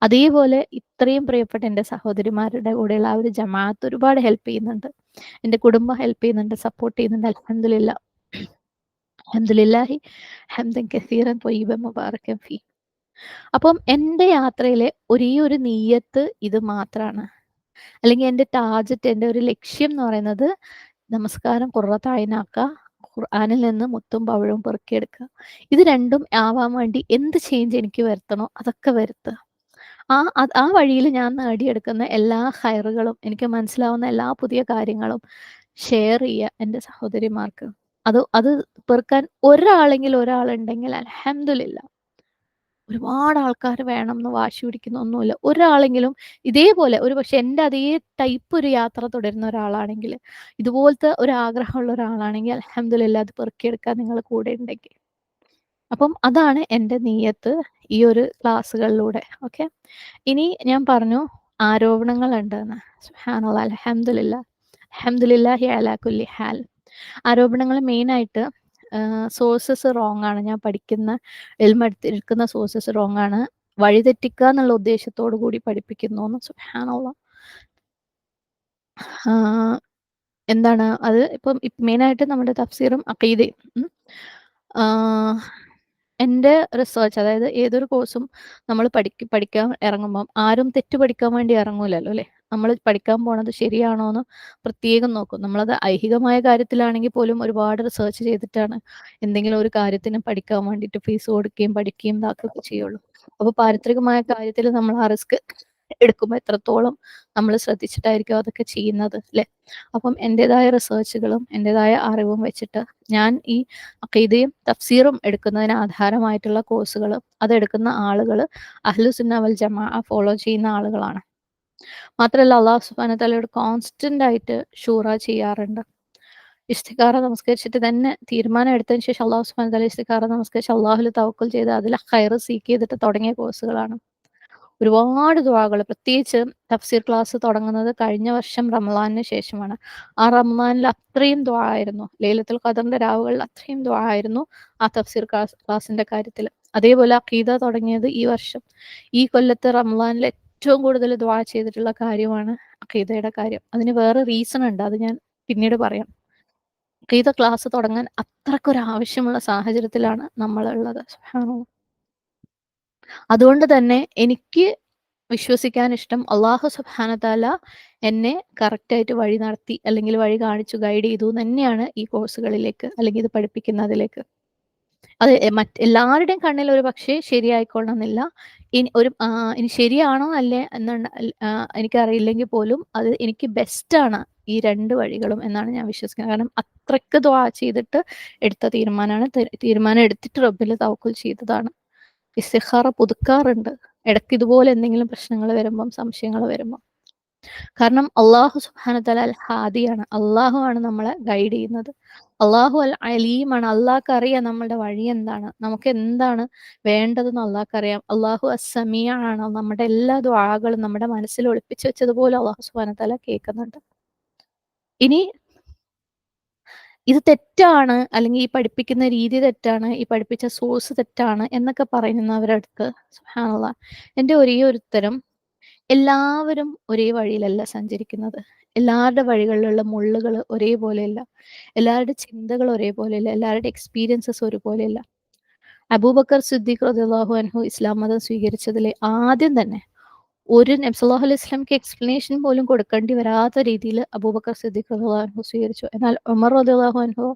അതേപോലെ ഇത്രയും പ്രിയപ്പെട്ട എൻ്റെ സഹോദരിമാരുടെ കൂടെയുള്ള ആ ഒരു ജമാഅത്ത് ഒരുപാട് ഹെൽപ്പ് ചെയ്യുന്നുണ്ട്. എൻ്റെ കുടുംബം ഹെൽപ്പ് ചെയ്യുന്നുണ്ട്, സപ്പോർട്ട് ചെയ്യുന്നുണ്ട്. അൽഹംദുലില്ലാ, അൽഹംദുലില്ലാഹി ഹംദൻ കസീറൻ ത്വയ്യിബൻ മുബാറകൻ ഫീ. അപ്പം എൻ്റെ യാത്രയിലെ ഒരേ ഒരു നിയ്യത്ത് ഇത് മാത്രമാണ്, അല്ലെങ്കിൽ എൻ്റെ ടാർഗറ്റ്, എൻ്റെ ഒരു ലക്ഷ്യം എന്ന് പറയുന്നത് നമസ്കാരം ഖുർറത്ത് അയിനാക്കുക, ഖുർആനിൽ നിന്ന് മുത്തും പഴവും പെറുക്കിയെടുക്കുക. ഇത് രണ്ടും ആവാൻ വേണ്ടി എന്ത് ചേഞ്ച് എനിക്ക് വരുത്തണോ അതൊക്കെ വരുത്തുക. ആ വഴിയിൽ ഞാൻ നേടിയെടുക്കുന്ന എല്ലാ ഹൈറുകളും, എനിക്ക് മനസ്സിലാവുന്ന എല്ലാ പുതിയ കാര്യങ്ങളും ഷെയർ ചെയ്യുക എൻ്റെ സഹോദരിമാർക്ക്. അത് പെറുക്കാൻ ഒരാളുണ്ടെങ്കിൽ അൽഹംദുലില്ലാ. ഒരുപാട് ആൾക്കാർ വേണം എന്ന് വാശി പിടിക്കുന്ന ഒന്നുമില്ല. ഒരാളെങ്കിലും ഇതേപോലെ ഒരു പക്ഷെ എൻ്റെ അതേ ടൈപ്പ് ഒരു യാത്ര തുടരുന്ന ഒരാളാണെങ്കിൽ, ഇതുപോലത്തെ ഒരു ആഗ്രഹമുള്ള ഒരാളാണെങ്കിൽ അൽഹംദുലില്ലാ അത് പെറുക്കിയെടുക്കാൻ നിങ്ങൾ കൂടെ ഉണ്ടെങ്കിൽ. അപ്പം അതാണ് എൻ്റെ നിയ്യത്ത് ഈ ഒരു ക്ലാസ്സുകളിലൂടെ. ഓക്കെ, ഇനി ഞാൻ പറഞ്ഞു ആരോപണങ്ങളുണ്ടെന്ന്. സുബ്ഹാനല്ലാഹ്, അൽഹംദുലില്ലാ, അൽഹംദുലില്ലാഹി അലാ കുല്ലി ഹാൽ. ആരോപണങ്ങൾ മെയിനായിട്ട് സോഴ്സസ് റോങ് ആണ്. ഞാൻ പഠിക്കുന്ന എടുക്കുന്ന സോഴ്സസ് റോങ് ആണ്, വഴിതെറ്റിക്കുക എന്നുള്ള ഉദ്ദേശത്തോടു കൂടി പഠിപ്പിക്കുന്നു. സുബ്ഹാനല്ലാഹ്, എന്താണ് അത്? ഇപ്പം മെയിനായിട്ട് നമ്മുടെ തഫ്സീറും അഖീദയും. എൻ്റെ റിസർച്ച്, അതായത് ഏതൊരു കോഴ്സും നമ്മൾ പഠിക്കാൻ ഇറങ്ങുമ്പം ആരും തെറ്റ് പഠിക്കാൻ വേണ്ടി ഇറങ്ങൂലല്ലോ അല്ലേ. നമ്മൾ പഠിക്കാൻ പോണത് ശരിയാണോന്ന് പ്രത്യേകം നോക്കും. നമ്മളത് ഐഹികമായ കാര്യത്തിലാണെങ്കിൽ പോലും ഒരുപാട് റിസർച്ച് ചെയ്തിട്ടാണ് എന്തെങ്കിലും ഒരു കാര്യത്തിന് പഠിക്കാൻ വേണ്ടിയിട്ട് ഫീസ് കൊടുക്കുകയും പഠിക്കുകയും ഇതാക്കുകയൊക്കെ ചെയ്യുള്ളൂ. അപ്പോൾ പാരിത്രികമായ കാര്യത്തിൽ നമ്മൾ ആ റിസ്ക് എടുക്കുമ്പോൾ എത്രത്തോളം നമ്മൾ ശ്രദ്ധിച്ചിട്ടായിരിക്കും അതൊക്കെ ചെയ്യുന്നത്, അല്ലേ? അപ്പം എൻ്റെതായ റിസർച്ചുകളും എൻ്റെതായ അറിവും വെച്ചിട്ട് ഞാൻ ഈ അഖീദയും തഫ്സീറും എടുക്കുന്നതിന് ആധാരമായിട്ടുള്ള കോഴ്സുകൾ അതെടുക്കുന്ന ആളുകൾ അഹ്ലുസുന്ന വൽ ജമാഅ ഫോളോ ചെയ്യുന്ന ആളുകളാണ്. മാത്രമല്ല അള്ളാഹു സുബ്ഹാനഹു വതആലയോട് കോൺസ്റ്റന്റ് ആയിട്ട് ഷൂറ ചെയ്യാറുണ്ട്. ഇസ്തിഖാറ നമസ്കരിച്ചിട്ട് തന്നെ തീരുമാനം എടുത്തതിന് ശേഷം അള്ളാഹു സുബ്ഹാനഹു വതആല ഇസ്തിഖാറ നമസ്കരിച്ച് അള്ളാഹുൽ തവക്കുൽ ചെയ്ത് അതിൽ ഖൈർ സീക്ക് ചെയ്തിട്ട് തുടങ്ങിയ കോഴ്സുകളാണ്. ഒരുപാട് ദുആകൾ, പ്രത്യേകിച്ച് തഫ്സീർ ക്ലാസ് തുടങ്ങുന്നത് കഴിഞ്ഞ വർഷം റമളാനിന് ശേഷമാണ്. ആ റമളാനിൽ അത്രയും ദുആ ആയിരുന്നു. ലൈലത്തുൽ ഖദറിന്റെ രാവുകളിൽ അത്രയും ദുആ ആയിരുന്നു ആ തഫ്സീർ ക്ലാസിന്റെ കാര്യത്തിൽ. അതേപോലെ അഖീദ തുടങ്ങിയത് ഈ വർഷം. ഈ കൊല്ലത്തെ റമളാനിൽ ഏറ്റവും കൂടുതൽ ദുആ ചെയ്തിട്ടുള്ള കാര്യമാണ് അഖീദയുടെ കാര്യം. അതിന് വേറെ റീസൺ ഉണ്ട്, അത് ഞാൻ പിന്നീട് പറയാം. അഖീദ ക്ലാസ് തുടങ്ങാൻ അത്രക്കൊരു ആവശ്യമുള്ള സാഹചര്യത്തിലാണ് നമ്മളുള്ളത്. സുബ്ഹാനല്ലാഹ്. അതുകൊണ്ട് തന്നെ എനിക്ക് വിശ്വസിക്കാൻ ഇഷ്ടം അള്ളാഹു സുബ്ഹാനഹു വതആല എന്നെ കറക്റ്റായിട്ട് വഴി നടത്തി അല്ലെങ്കിൽ വഴി കാണിച്ചു ഗൈഡ് ചെയ്തു തന്നെയാണ് ഈ കോഴ്സുകളിലേക്ക് അല്ലെങ്കിൽ ഇത് പഠിപ്പിക്കുന്നതിലേക്ക്. അത് എല്ലാവരുടെയും കണ്ണിൽ ഒരു പക്ഷേ ശരിയായിക്കൊള്ളണമെന്നില്ല. ഇനി ശരിയാണോ അല്ലേ എന്നുള്ള എനിക്കറിയില്ലെങ്കിൽ പോലും അത് എനിക്ക് ബെസ്റ്റാണ് ഈ 2 വഴികളും എന്നാണ് ഞാൻ വിശ്വസിക്കുന്നത്. കാരണം അത്രയ്ക്ക് ദുആ ചെയ്തിട്ട് എടുത്ത തീരുമാനമാണ്. തീരുമാനം എടുത്തിട്ട് റബ്ബിൽ തവക്കുൽ ചെയ്തതാണ്. ഇസ്തിഖാറ പുതുക്കാറുണ്ട് ഇടയ്ക്ക് ഇതുപോലെ എന്തെങ്കിലും പ്രശ്നങ്ങൾ വരുമ്പം, സംശയങ്ങൾ വരുമ്പം. കാരണം അള്ളാഹു സുബ്ഹാനഹു വതആല അൽ ഹാദിയാണ്. അള്ളാഹു ആണ് നമ്മളെ ഗൈഡ് ചെയ്യുന്നത്. അള്ളാഹു അൽ അലീമാണ്. അള്ളാഹ്ക്ക് അറിയാം നമ്മളുടെ വഴി എന്താണ്, നമുക്ക് എന്താണ് വേണ്ടതെന്ന് അള്ളാഹ്ക്ക് അറിയാം. അള്ളാഹു അസ്സമിയ ആണ്. നമ്മുടെ എല്ലാ ദുആകളും നമ്മുടെ മനസ്സിൽ ഒളിപ്പിച്ച് വെച്ചതുപോലെ അള്ളാഹു സുബ്ഹാനഹു വതആല കേൾക്കുന്നുണ്ട്. ഇനി ഇത് തെറ്റാണ്, അല്ലെങ്കിൽ ഈ പഠിപ്പിക്കുന്ന രീതി തെറ്റാണ്, ഈ പഠിപ്പിച്ച സോഴ്സ് തെറ്റാണ് എന്നൊക്കെ പറയുന്നവരുടെ അടുത്ത് സുബ്ഹാനല്ലാഹ് എൻ്റെ ഒരേ ഒരു ഉത്തരം, എല്ലാവരും ഒരേ വഴിയിലല്ല സഞ്ചരിക്കുന്നത്. എല്ലാവരുടെ വഴികളിലുള്ള മുള്ളുകൾ ഒരേപോലെയല്ല. എല്ലാവരുടെ ചിന്തകൾ ഒരേപോലെയല്ല. എല്ലാവരുടെ എക്സ്പീരിയൻസസ് ഒരുപോലെയല്ല. അബൂബക്കർ സിദ്ദീഖ് റളിയല്ലാഹു അൻഹു ഇസ്ലാം മതം സ്വീകരിച്ചതിലെ ആദ്യം തന്നെ ഒരു നബി സല്ലല്ലാഹു അലൈഹി വസല്ലമക്ക് എക്സ്പ്ലനേഷൻ പോലും കൊടുക്കേണ്ടി വരാത്ത രീതിയിൽ അബൂബക്കർ സിദ്ദീഖ് റളിയല്ലാഹു അൻഹു സ്വീകരിച്ചു. എന്നാൽ ഉമർ റളിയല്ലാഹു അൻഹു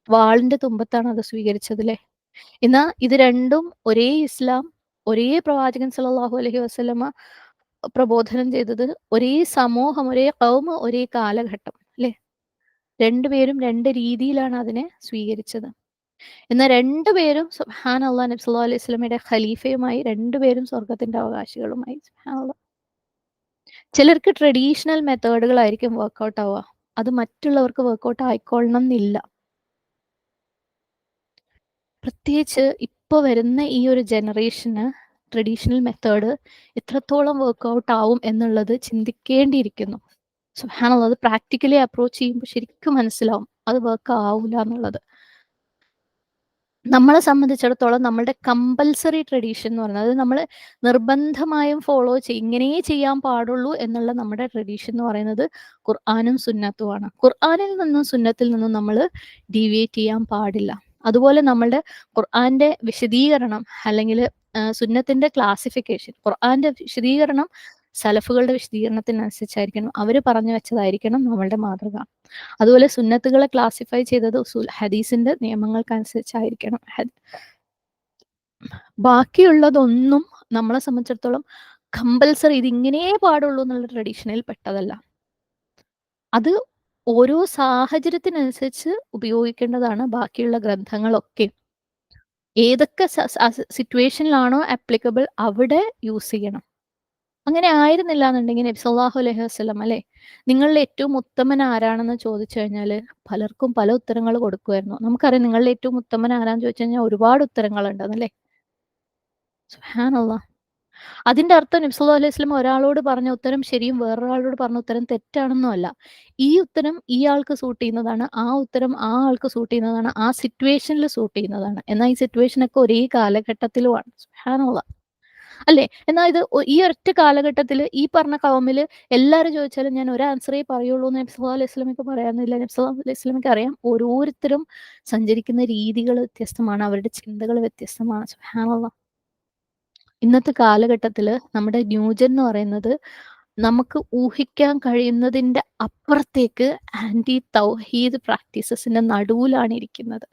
വാളിന്റെ തുമ്പത്താണ് അത് സ്വീകരിച്ചതില്ലേ. എന്നാൽ ഇത് രണ്ടും ഒരേ ഇസ്ലാം, ഒരേ പ്രവാചകൻ സല്ലല്ലാഹു അലൈഹി വസല്ലമ പ്രബോധനം ചെയ്തത്, ഒരേ സമൂഹം, ഒരേ ഖൗമ്, ഒരേ കാലഘട്ടം, അല്ലേ? രണ്ടുപേരും രണ്ട് രീതിയിലാണ് അതിനെ സ്വീകരിച്ചത്. എന്നാൽ രണ്ടുപേരും സുബ്ഹാനല്ലാഹ് നബി സല്ലല്ലാഹു അലൈഹി വസല്ലമയുടെ ഖലീഫയുമായി, രണ്ടുപേരും സ്വർഗ്ഗത്തിന്റെ അവകാശികളുമായി. സുബ്ഹാനല്ലാഹ്. ചിലർക്ക് ട്രഡീഷണൽ മെത്തേഡുകളായിരിക്കും വർക്കൗട്ട് ആവുക. അത് മറ്റുള്ളവർക്ക് വർക്കൗട്ട് ആയിക്കൊള്ളണം എന്നില്ല. പ്രത്യേകിച്ച് ഇപ്പോൾ വരുന്ന ഈ ഒരു ജനറേഷന് ട്രഡീഷണൽ മെത്തേഡ് എത്രത്തോളം വർക്കൗട്ട് ആവും എന്നുള്ളത് ചിന്തിക്കേണ്ടിയിരിക്കുന്നു. സുബ്ഹാനല്ലാഹ്, അത് പ്രാക്ടിക്കലി അപ്രോച്ച് ചെയ്യുമ്പോൾ ശരിക്കും മനസ്സിലാവും അത് വർക്ക് ആവൂല എന്നുള്ളത്. നമ്മളെ സംബന്ധിച്ചിടത്തോളം നമ്മളുടെ കമ്പൽസറി ട്രഡീഷൻ എന്ന് പറയുന്നത്, അത് നമ്മൾ നിർബന്ധമായും ഫോളോ ഇങ്ങനെയേ ചെയ്യാൻ പാടുള്ളൂ എന്നുള്ള നമ്മുടെ ട്രഡീഷൻ എന്ന് പറയുന്നത് ഖുർആനും സുന്നത്തുമാണ്. ഖുർആനിൽ നിന്നും സുന്നത്തിൽ നിന്നും നമ്മൾ ഡീവിയേറ്റ് ചെയ്യാൻ പാടില്ല. അതുപോലെ നമ്മളുടെ ഖുർആന്റെ വിശദീകരണം അല്ലെങ്കിൽ സുന്നത്തിന്റെ ക്ലാസിഫിക്കേഷൻ, ഖുർആന്റെ വിശദീകരണം സലഫുകളുടെ വിശദീകരണത്തിനനുസരിച്ചായിരിക്കണം. അവർ പറഞ്ഞു വെച്ചതായിരിക്കണം നമ്മളുടെ മാതൃക. അതുപോലെ സുന്നത്തുകളെ ക്ലാസിഫൈ ചെയ്തത് ഹദീസിന്റെ നിയമങ്ങൾക്കനുസരിച്ചായിരിക്കണം. ബാക്കിയുള്ളതൊന്നും നമ്മളെ സംബന്ധിച്ചിടത്തോളം കമ്പൽസറി ഇതിങ്ങനെ പാടുള്ളൂ എന്നുള്ള ട്രഡീഷനിൽ പെട്ടതല്ല. അത് ഓരോ സാഹചര്യത്തിനനുസരിച്ച് ഉപയോഗിക്കേണ്ടതാണ് ബാക്കിയുള്ള ഗ്രന്ഥങ്ങളൊക്കെ. ഏതൊക്കെ സിറ്റുവേഷനിലാണോ ആപ്ലിക്കബിൾ അവിടെ യൂസ് ചെയ്യണം. അങ്ങനെ ആയിരുന്നില്ല എന്നുണ്ടെങ്കിൽ നബി സല്ലല്ലാഹു അലൈഹി വസല്ലം, അല്ലേ, നിങ്ങളിൽ ഏറ്റവും ഉത്തമൻ ആരാണെന്ന് ചോദിച്ചു കഴിഞ്ഞാൽ പലർക്കും പല ഉത്തരങ്ങൾ കൊടുക്കുമായിരുന്നു. നമുക്കറിയാം നിങ്ങളിൽ ഏറ്റവും ഉത്തമൻ ആരാന്ന് ചോദിച്ചു കഴിഞ്ഞാൽ ഒരുപാട് ഉത്തരങ്ങളുണ്ടെന്നല്ലേ. സുബ്ഹാനല്ലാഹ്. അതിന്റെ അർത്ഥം നബി സല്ലല്ലാഹു അലൈഹി വസല്ലം ഒരാളോട് പറഞ്ഞ ഉത്തരം ശരിയും വേറൊരാളോട് പറഞ്ഞ ഉത്തരം തെറ്റാണെന്നും അല്ല. ഈ ഉത്തരം ഈ ആൾക്ക് സൂട്ട് ചെയ്യുന്നതാണ്, ആ ഉത്തരം ആ ആൾക്ക് സൂട്ട് ചെയ്യുന്നതാണ്, ആ സിറ്റുവേഷനിൽ സൂട്ട് ചെയ്യുന്നതാണ്. എന്നാൽ ഈ സിറ്റുവേഷനൊക്കെ ഒരേ കാലഘട്ടത്തിലുമാണ്. സുബ്ഹാനല്ലാഹ്, അല്ലേ? എന്നാൽ ഇത് ഈ ഒരൊറ്റ കാലഘട്ടത്തിൽ ഈ പറഞ്ഞ കൗമില് എല്ലാവരും ചോദിച്ചാലും ഞാൻ ഒരു ആൻസറേ പറയുള്ളൂ എന്ന് നബി സല്ലല്ലാഹു അലൈഹി വസല്ലമയ്ക്ക് പറയാനൊന്നുമില്ല. നബി സല്ലല്ലാഹു അലൈഹി വസല്ലമയ്ക്ക് അറിയാം ഓരോരുത്തരും സഞ്ചരിക്കുന്ന രീതികൾ വ്യത്യസ്തമാണ്, അവരുടെ ചിന്തകൾ വ്യത്യസ്തമാണ്. സുബ്ഹാനല്ലാഹ്. ഇന്നത്തെ കാലഘട്ടത്തിൽ നമ്മുടെ ന്യൂജൻ എന്ന് പറയുന്നത് നമുക്ക് ഊഹിക്കാൻ കഴിയുന്നതിന്റെ അപ്പുറത്തേക്ക് ആന്റി തൗഹീദ് പ്രാക്ടീസസിന്റെ നടുവിലാണ് ഇരിക്കുന്നത്.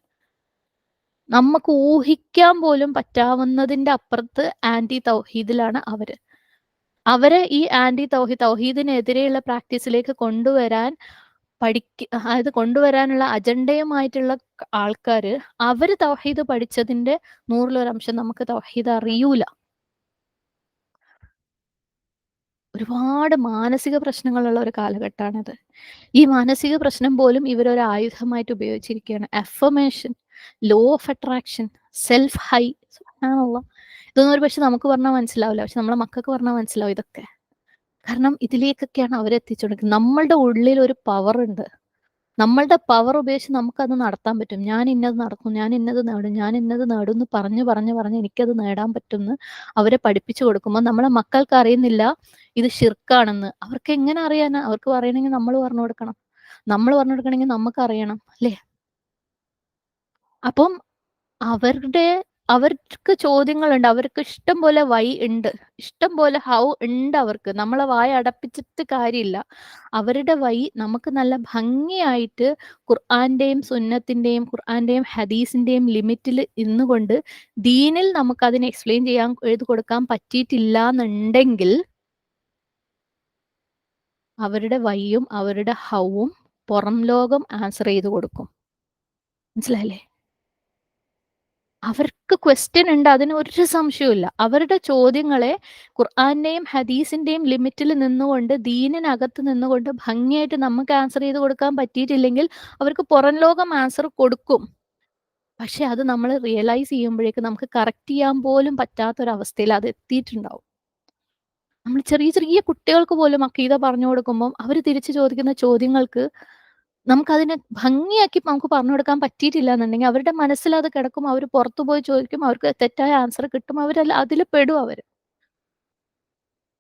നമുക്ക് ഊഹിക്കാൻ പോലും പറ്റാവുന്നതിന്റെ അപ്പുറത്ത് ആന്റി തൗഹീദിലാണ് അവര്. അവരെ ഈ ആന്റി തൗഹീദിനെതിരെയുള്ള പ്രാക്ടീസിലേക്ക് കൊണ്ടുവരാൻ അതായത് കൊണ്ടുവരാനുള്ള അജണ്ടയുമായിട്ടുള്ള ആൾക്കാര്, അവര് തൗഹീദ് പഠിച്ചതിന്റെ 100% നമുക്ക് തൗഹീദ് അറിയൂല. ഒരുപാട് മാനസിക പ്രശ്നങ്ങളുള്ള ഒരു കാലഘട്ടമാണിത്. ഈ മാനസിക പ്രശ്നം പോലും ഇവരൊരു ആയുധമായിട്ട് ഉപയോഗിച്ചിരിക്കുകയാണ്. Affirmation, law of attraction, self high. സുബ്ഹാനല്ലാഹ്. ഇതൊന്നും ഒരുപക്ഷെ നമുക്ക് പറഞ്ഞാൽ മനസ്സിലാവില്ല. പക്ഷെ നമ്മളെ മക്കൾക്ക് പറഞ്ഞാൽ മനസ്സിലാവും ഇതൊക്കെ. കാരണം ഇതിലേക്കൊക്കെയാണ് അവരെത്തിച്ചുകൊണ്ടിരിക്കുന്നത്. നമ്മളുടെ ഉള്ളിൽ ഒരു പവറുണ്ട്. നമ്മളുടെ പവർ ഉപയോഗിച്ച് നമുക്കത് നടത്താൻ പറ്റും. ഞാൻ ഇന്നത് നടക്കും, ഞാൻ ഇന്നത് നേടും, ഞാൻ ഇന്നത് നേടും എന്ന് പറഞ്ഞ് എനിക്കത് നേടാൻ പറ്റുംന്ന് അവരെ പഠിപ്പിച്ചു കൊടുക്കുമ്പോൾ നമ്മളെ മക്കൾക്ക് അറിയുന്നില്ല ഇത് ഷിർക്കാണെന്ന്. അവർക്ക് എങ്ങനെ അറിയാനാ? അവർക്ക് പറയണമെങ്കിൽ നമ്മൾ പറഞ്ഞു കൊടുക്കണം. നമ്മൾ പറഞ്ഞു കൊടുക്കണമെങ്കിൽ നമുക്കറിയണം. അല്ലേ? അപ്പം അവരുടെ അവർക്ക് ചോദ്യങ്ങളുണ്ട്. അവർക്ക് ഇഷ്ടം പോലെ വൈ ഉണ്ട്. ഇഷ്ടം പോലെ ഹൗ ഉണ്ട് അവർക്ക്. നമ്മളെ വായ അടപ്പിച്ചിട്ട് കാര്യമില്ല. അവരുടെ വഴി നമുക്ക് നല്ല ഭംഗിയായിട്ട് ഖുർആന്റെയും ഹദീസിന്റെയും ലിമിറ്റിൽ ഇരുന്നുകൊണ്ട് ദീനിൽ നമുക്കതിനെ എക്സ്പ്ലെയിൻ ചെയ്യാൻ എഴുതി കൊടുക്കാൻ പറ്റിയിട്ടില്ലാന്നുണ്ടെങ്കിൽ അവരുടെ വഴിയും അവരുടെ ഹൗവും പുറം ലോകം ആൻസർ ചെയ്ത് കൊടുക്കും. മനസ്സിലായില്ലേ? അവർക്ക് ക്വസ്റ്റ്യൻ ഉണ്ട്. അതിന് ഒരു സംശയവുമില്ല. അവരുടെ ചോദ്യങ്ങളെ ഖുർആന്റെയും ഹദീസിന്റെയും ലിമിറ്റിൽ നിന്നുകൊണ്ട് ദീനിനകത്ത് നിന്നുകൊണ്ട് ഭംഗിയായിട്ട് നമുക്ക് ആൻസർ ചെയ്ത് കൊടുക്കാൻ പറ്റിയിട്ടില്ലെങ്കിൽ അവർക്ക് പുറം ലോകം ആൻസർ കൊടുക്കും. പക്ഷെ അത് നമ്മൾ റിയലൈസ് ചെയ്യുമ്പോഴേക്ക് നമുക്ക് കറക്റ്റ് ചെയ്യാൻ പോലും പറ്റാത്തൊരവസ്ഥയിൽ അത് എത്തിയിട്ടുണ്ടാവും. നമ്മൾ ചെറിയ ചെറിയ കുട്ടികൾക്ക് പോലും അക്കീദ പറഞ്ഞു കൊടുക്കുമ്പം അവര് തിരിച്ച് ചോദിക്കുന്ന ചോദ്യങ്ങൾക്ക് നമുക്കതിനെ ഭംഗിയാക്കി നമുക്ക് പറഞ്ഞു കൊടുക്കാൻ പറ്റിയിട്ടില്ലാന്നുണ്ടെങ്കിൽ അവരുടെ മനസ്സിലത് കിടക്കും. അവര് പുറത്തു പോയി ചോദിക്കും. അവർക്ക് തെറ്റായ ആൻസർ കിട്ടും. അതില് പെടും അവര്.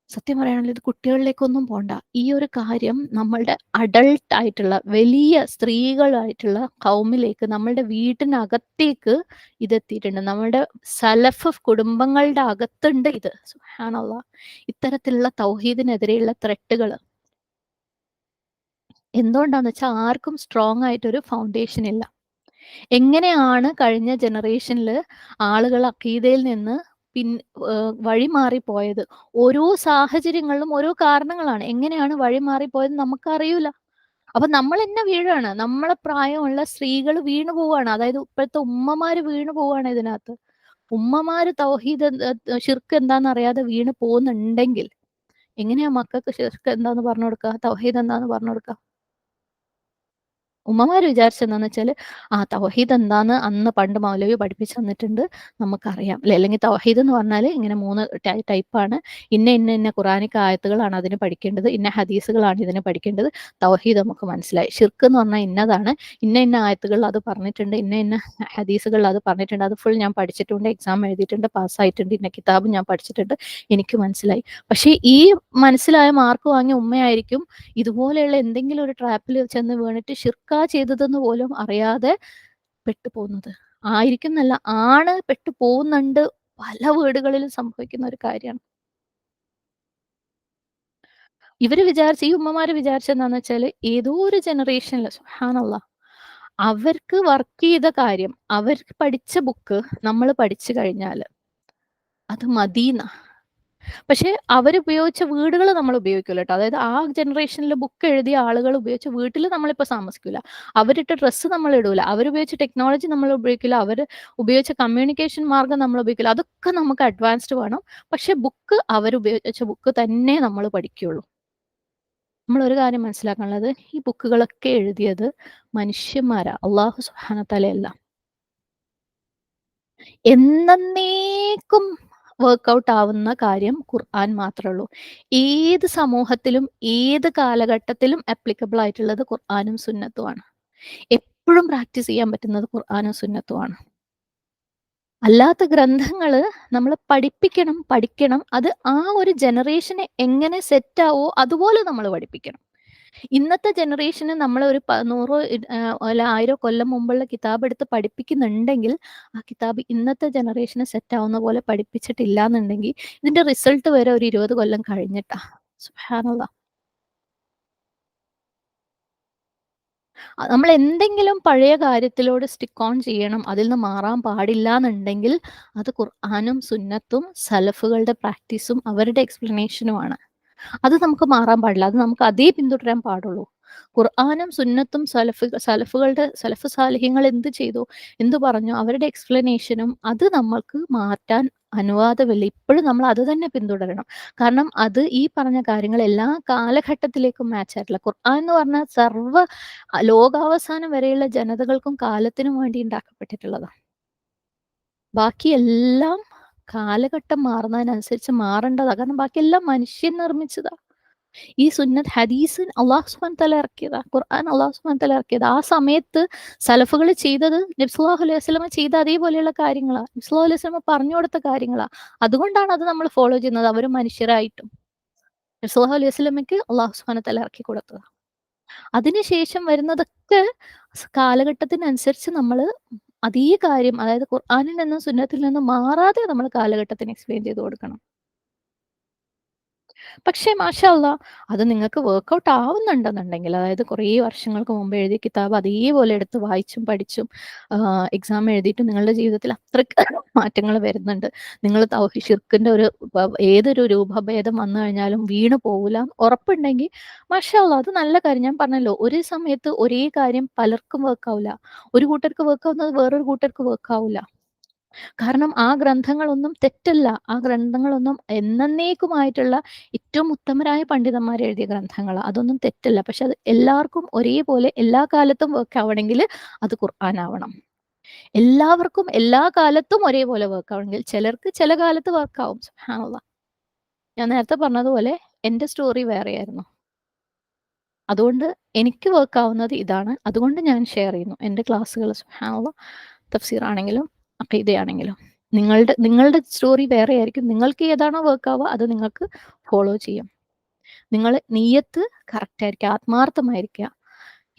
സത്യം പറയാണെങ്കിൽ ഇത് കുട്ടികളിലേക്കൊന്നും പോണ്ട. ഈ ഒരു കാര്യം നമ്മളുടെ അഡൾട്ട് ആയിട്ടുള്ള വലിയ സ്ത്രീകളായിട്ടുള്ള കൗമിലേക്ക് നമ്മളുടെ വീട്ടിനകത്തേക്ക് ഇതെത്തിയിട്ടുണ്ട്. നമ്മളുടെ സലഫ് കുടുംബങ്ങളുടെ അകത്തുണ്ട് ഇത്. സുബ്ഹാനല്ലാഹ്. ഇത്തരത്തിലുള്ള തൗഹീദിനെതിരെയുള്ള ത്രെട്ടുകൾ. എന്തുകൊണ്ടാന്ന് വെച്ചാൽ ആർക്കും സ്ട്രോങ് ആയിട്ടൊരു ഫൗണ്ടേഷൻ ഇല്ല. എങ്ങനെയാണ് കഴിഞ്ഞ ജനറേഷനിൽ ആളുകൾ അഖീദയിൽ നിന്ന് വഴി മാറിപ്പോയത്? ഓരോ സാഹചര്യങ്ങളിലും ഓരോ കാരണങ്ങളാണ്. എങ്ങനെയാണ് വഴി മാറിപ്പോയത് നമുക്കറിയൂല. അപ്പൊ നമ്മളെന്നെ വീഴാണ്. നമ്മളെ പ്രായമുള്ള സ്ത്രീകൾ വീണു പോവാണ്. അതായത് ഇപ്പോഴത്തെ ഉമ്മമാര് വീണു പോവാണ് ഇതിനകത്ത്. ഉമ്മമാര് തൗഹീദ് ഷിർക്ക് എന്താന്ന് അറിയാതെ വീണ് പോകുന്നുണ്ടെങ്കിൽ എങ്ങനെയാ മക്കൾക്ക് ഷിർക്ക് എന്താന്ന് പറഞ്ഞു കൊടുക്കുക? തൗഹീദ് എന്താന്ന് പറഞ്ഞു കൊടുക്കുക? ഉമ്മമാര് വിചാരിച്ചെന്താന്ന് വെച്ചാല്, തൗഹീദ് എന്താന്ന് അന്ന് പണ്ട് മൗലവി പഠിപ്പിച്ചു തന്നിട്ടുണ്ട്. നമുക്കറിയാം. അല്ലെങ്കിൽ തൗഹീദ് എന്ന് പറഞ്ഞാല് ഇങ്ങനെ 3 ടൈപ്പാണ്. ഇന്ന ഖുറാനിക് ആയത്തുകളാണ് അതിന് പഠിക്കേണ്ടത്. ഇന്ന ഹദീസുകളാണ് ഇതിന് പഠിക്കേണ്ടത്. തൗഹീദ് നമുക്ക് മനസ്സിലായി. ഷിർക്ക് എന്ന് പറഞ്ഞാൽ ഇന്നതാണ്. ഇന്ന ആയത്തുകളിൽ അത് പറഞ്ഞിട്ടുണ്ട്. ഇന്ന ഹദീസുകളിൽ അത് പറഞ്ഞിട്ടുണ്ട്. അത് ഫുൾ ഞാൻ പഠിച്ചിട്ടുണ്ട്. എക്സാം എഴുതിയിട്ടുണ്ട്. പാസ്സായിട്ടുണ്ട്. ഇന്ന കിതാബ് ഞാൻ പഠിച്ചിട്ടുണ്ട്. എനിക്ക് മനസ്സിലായി. പക്ഷേ ഈ മനസ്സിലായ മാർക്ക് വാങ്ങിയ ഉമ്മയായിരിക്കും ഇതുപോലെയുള്ള എന്തെങ്കിലും ഒരു ട്രാപ്പിൽ ചെന്ന് വീണിട്ട് ഷിർക്കാ ചെയ്തതെന്ന് പോലും അറിയാതെ പെട്ടുപോകുന്നത്. ആയിരിക്കും എന്നല്ല, ആണ് പെട്ടു പോകുന്നുണ്ട്. പല വീടുകളിലും സംഭവിക്കുന്ന ഒരു കാര്യമാണ്. ഈ ഉമ്മമാര് വിചാരിച്ചെന്താന്ന് വെച്ചാല് ഏതോ ഒരു ജനറേഷനില് സുബ്ഹാനല്ലാഹ് അവർക്ക് വർക്ക് ചെയ്ത കാര്യം, അവർക്ക് പഠിച്ച ബുക്ക് നമ്മള് പഠിച്ചു കഴിഞ്ഞാല് അത് മതീന്നാ. പക്ഷെ അവരുപയോഗിച്ച വീടുകൾ നമ്മൾ ഉപയോഗിക്കൂല ട്ടോ. അതായത് ആ ജനറേഷനിൽ ബുക്ക് എഴുതിയ ആളുകൾ ഉപയോഗിച്ച വീട്ടിൽ നമ്മളിപ്പോ താമസിക്കൂല. അവരിട്ട ഡ്രസ്സ് നമ്മൾ ഇടൂല. അവരുപയോഗിച്ച ടെക്നോളജി നമ്മൾ ഉപയോഗിക്കില്ല. അവര് ഉപയോഗിച്ച കമ്മ്യൂണിക്കേഷൻ മാർഗം നമ്മൾ ഉപയോഗിക്കില്ല. അതൊക്കെ നമുക്ക് അഡ്വാൻസ്ഡ് വേണം. പക്ഷെ ബുക്ക് അവരുപയോഗിച്ച ബുക്ക് തന്നെ നമ്മൾ പഠിക്കുള്ളൂ. നമ്മളൊരു കാര്യം മനസ്സിലാക്കാനുള്ളത് ഈ ബുക്കുകളൊക്കെ എഴുതിയത് മനുഷ്യന്മാരാ. അല്ലാഹു സുബ്ഹാനഹു വ തആല അല്ല. എന്നേക്കും വർക്ക്ഔട്ട് ആവുന്ന കാര്യം ഖുർആൻ മാത്രേ ഉള്ളൂ. ഏത് സമൂഹത്തിലും ഏത് കാലഘട്ടത്തിലും ആപ്ലിക്കബിൾ ആയിട്ടുള്ളത് ഖുർആനും സുന്നത്തുമാണ്. എപ്പോഴും പ്രാക്ടീസ് ചെയ്യാൻ പറ്റുന്നത് ഖുർആനും സുന്നത്തുമാണ്. അല്ലാത്ത ഗ്രന്ഥങ്ങള് നമ്മളെ പഠിക്കണം. അത് ആ ഒരു ജനറേഷന് എങ്ങനെ സെറ്റ് ആവോ അതുപോലെ നമ്മൾ പഠിപ്പിക്കണം. ഇന്നത്തെ ജനറേഷന് നമ്മള് ഒരു 100 അല്ല 1000 കൊല്ലം മുമ്പുള്ള കിതാബ് എടുത്ത് പഠിപ്പിക്കുന്നുണ്ടെങ്കിൽ, ആ കിതാബ് ഇന്നത്തെ ജനറേഷന് സെറ്റ് ആവുന്ന പോലെ പഠിപ്പിച്ചിട്ടില്ലാന്നുണ്ടെങ്കിൽ, ഇതിന്റെ റിസൾട്ട് വരെ ഒരു 20 കൊല്ലം കഴിഞ്ഞിട്ടാ. സുബ്ഹാനല്ലാഹ്. നമ്മൾ എന്തെങ്കിലും പഴയ കാര്യത്തിലോട് സ്റ്റിക്ക് ഓൺ ചെയ്യണം, അതിൽ നിന്ന് മാറാൻ പാടില്ലാന്നുണ്ടെങ്കിൽ അത് ഖുർആനും സുന്നത്തും സലഫുകളുടെ പ്രാക്ടീസും അവരുടെ എക്സ്പ്ലനേഷനുമാണ്. അത് നമുക്ക് മാറാൻ പാടില്ല. അത് നമുക്ക് അതേ പിന്തുടരാൻ പാടുള്ളൂ. ഖുർആനും സുന്നത്തും സലഫുകളുടെ സലഫ് സാലിഹ്യങ്ങൾ എന്ത് ചെയ്തു, എന്ത് പറഞ്ഞു, അവരുടെ എക്സ്പ്ലനേഷനും അത് നമ്മൾക്ക് മാറ്റാൻ അനുവാദമില്ല. ഇപ്പോഴും നമ്മൾ അത് തന്നെ പിന്തുടരണം. കാരണം അത് ഈ പറഞ്ഞ കാര്യങ്ങൾ എല്ലാ കാലഘട്ടത്തിലേക്കും മാച്ച് ആയിട്ടില്ല. ഖുർആൻ എന്ന് പറഞ്ഞാൽ ലോകാവസാനം വരെയുള്ള ജനതകൾക്കും കാലത്തിനും വേണ്ടി ഉണ്ടാക്കപ്പെട്ടിട്ടുള്ളതാണ്. ബാക്കിയെല്ലാം കാലഘട്ടം മാറുന്നതിനനുസരിച്ച് മാറേണ്ടതാ. കാരണം ബാക്കിയെല്ലാം മനുഷ്യൻ നിർമ്മിച്ചതാ. ഈ സുന്നത്ത് ഹദീസ് അള്ളാഹു സുബ്ഹാനഹു വ തആല ഇറക്കിയതാ. ഖുർആൻ അള്ളാഹു സുബ്ഹാനഹു വ തആല ഇറക്കിയതാ. ആ സമയത്ത് സലഫുകൾ ചെയ്തത് നബി സല്ലല്ലാഹു അലൈഹി വസല്ലമ ചെയ്ത അതേപോലെയുള്ള കാര്യങ്ങളാ. നബി സല്ലല്ലാഹു അലൈഹി വസല്ലമ പറഞ്ഞു കൊടുത്ത കാര്യങ്ങളാ. അതുകൊണ്ടാണ് അത് നമ്മൾ ഫോളോ ചെയ്യുന്നത്. അവര് മനുഷ്യരായിട്ടും. നബി സല്ലല്ലാഹു അലൈഹി വസല്ലമയ്ക്ക് അള്ളാഹു സുബ്ഹാനഹു വ തആല ഇറക്കി കൊടുത്തതാ. അതിനുശേഷം വരുന്നതൊക്കെ കാലഘട്ടത്തിനനുസരിച്ച് നമ്മള് അതേ കാര്യം, അതായത് ഖുർആനിൽ നിന്നും സുന്നത്തിൽ നിന്നും മാറാതെ നമ്മൾ കാലഘട്ടത്തിന് എക്സ്പ്ലെയിൻ ചെയ്ത് കൊടുക്കണം. പക്ഷേ മാഷാ അല്ലാഹ് അത് നിങ്ങൾക്ക് വർക്ക്ഔട്ട് ആവുന്നുണ്ടെന്നുണ്ടെങ്കിൽ, അതായത് കുറേ വർഷങ്ങൾക്ക് മുമ്പ് എഴുതിയ കിതാബ് അതേപോലെ എടുത്ത് വായിച്ചും പഠിച്ചും എക്സാം എഴുതിയിട്ടും നിങ്ങളുടെ ജീവിതത്തിൽ അത്രയ്ക്ക് മാറ്റങ്ങൾ വരുന്നുണ്ട്. നിങ്ങൾ ഷിർക്കിന്റെ ഒരു ഏതൊരു രൂപഭേദം വന്നു കഴിഞ്ഞാലും വീണു പോകില്ല ഉറപ്പുണ്ടെങ്കിൽ മാഷാ അല്ലാഹ് അത് നല്ല കാര്യം. ഞാൻ പറഞ്ഞല്ലോ, ഒരേ സമയത്ത് ഒരേ കാര്യം പലർക്കും വർക്കാവില്ല. ഒരു കൂട്ടർക്ക് വർക്കാവുന്നത് വേറൊരു കൂട്ടർക്ക് വർക്കാവില്ല. കാരണം ആ ഗ്രന്ഥങ്ങളൊന്നും തെറ്റല്ല. ആ ഗ്രന്ഥങ്ങളൊന്നും എന്നേക്കുമായിട്ടുള്ള ഏറ്റവും ഉത്തമരായ പണ്ഡിതന്മാർ എഴുതിയ ഗ്രന്ഥങ്ങളാ. അതൊന്നും തെറ്റല്ല. പക്ഷെ അത് എല്ലാവർക്കും ഒരേപോലെ എല്ലാ കാലത്തും വർക്ക് ആവണമെങ്കിൽ അത് ഖുർആനാവണം. എല്ലാവർക്കും എല്ലാ കാലത്തും ഒരേപോലെ വർക്ക് ആവണമെങ്കിൽ ചിലർക്ക് ചില കാലത്ത് വർക്ക് ആവും. സുബ്ഹാനല്ലാഹ്. ഞാൻ നേരത്തെ പറഞ്ഞതുപോലെ എന്റെ സ്റ്റോറി വേറെയായിരുന്നു. അതുകൊണ്ട് എനിക്ക് വർക്ക് ആവുന്നത് ഇതാണ്. അതുകൊണ്ട് ഞാൻ ഷെയർ ചെയ്യുന്നു. എന്റെ ക്ലാസ്സുകൾ സുബ്ഹാനല്ലാഹ് തഫ്സീറാണെങ്കിലും അഖീദയാണെങ്കിലും. നിങ്ങളുടെ സ്റ്റോറി വേറെയായിരിക്കും. നിങ്ങൾക്ക് ഏതാണോ വർക്ക് ആവുക അത് നിങ്ങൾക്ക് ഫോളോ ചെയ്യാം. നിങ്ങൾ നിയ്യത്ത് കറക്റ്റ് ആയിരിക്കുക, ആത്മാർത്ഥമായിരിക്കുക.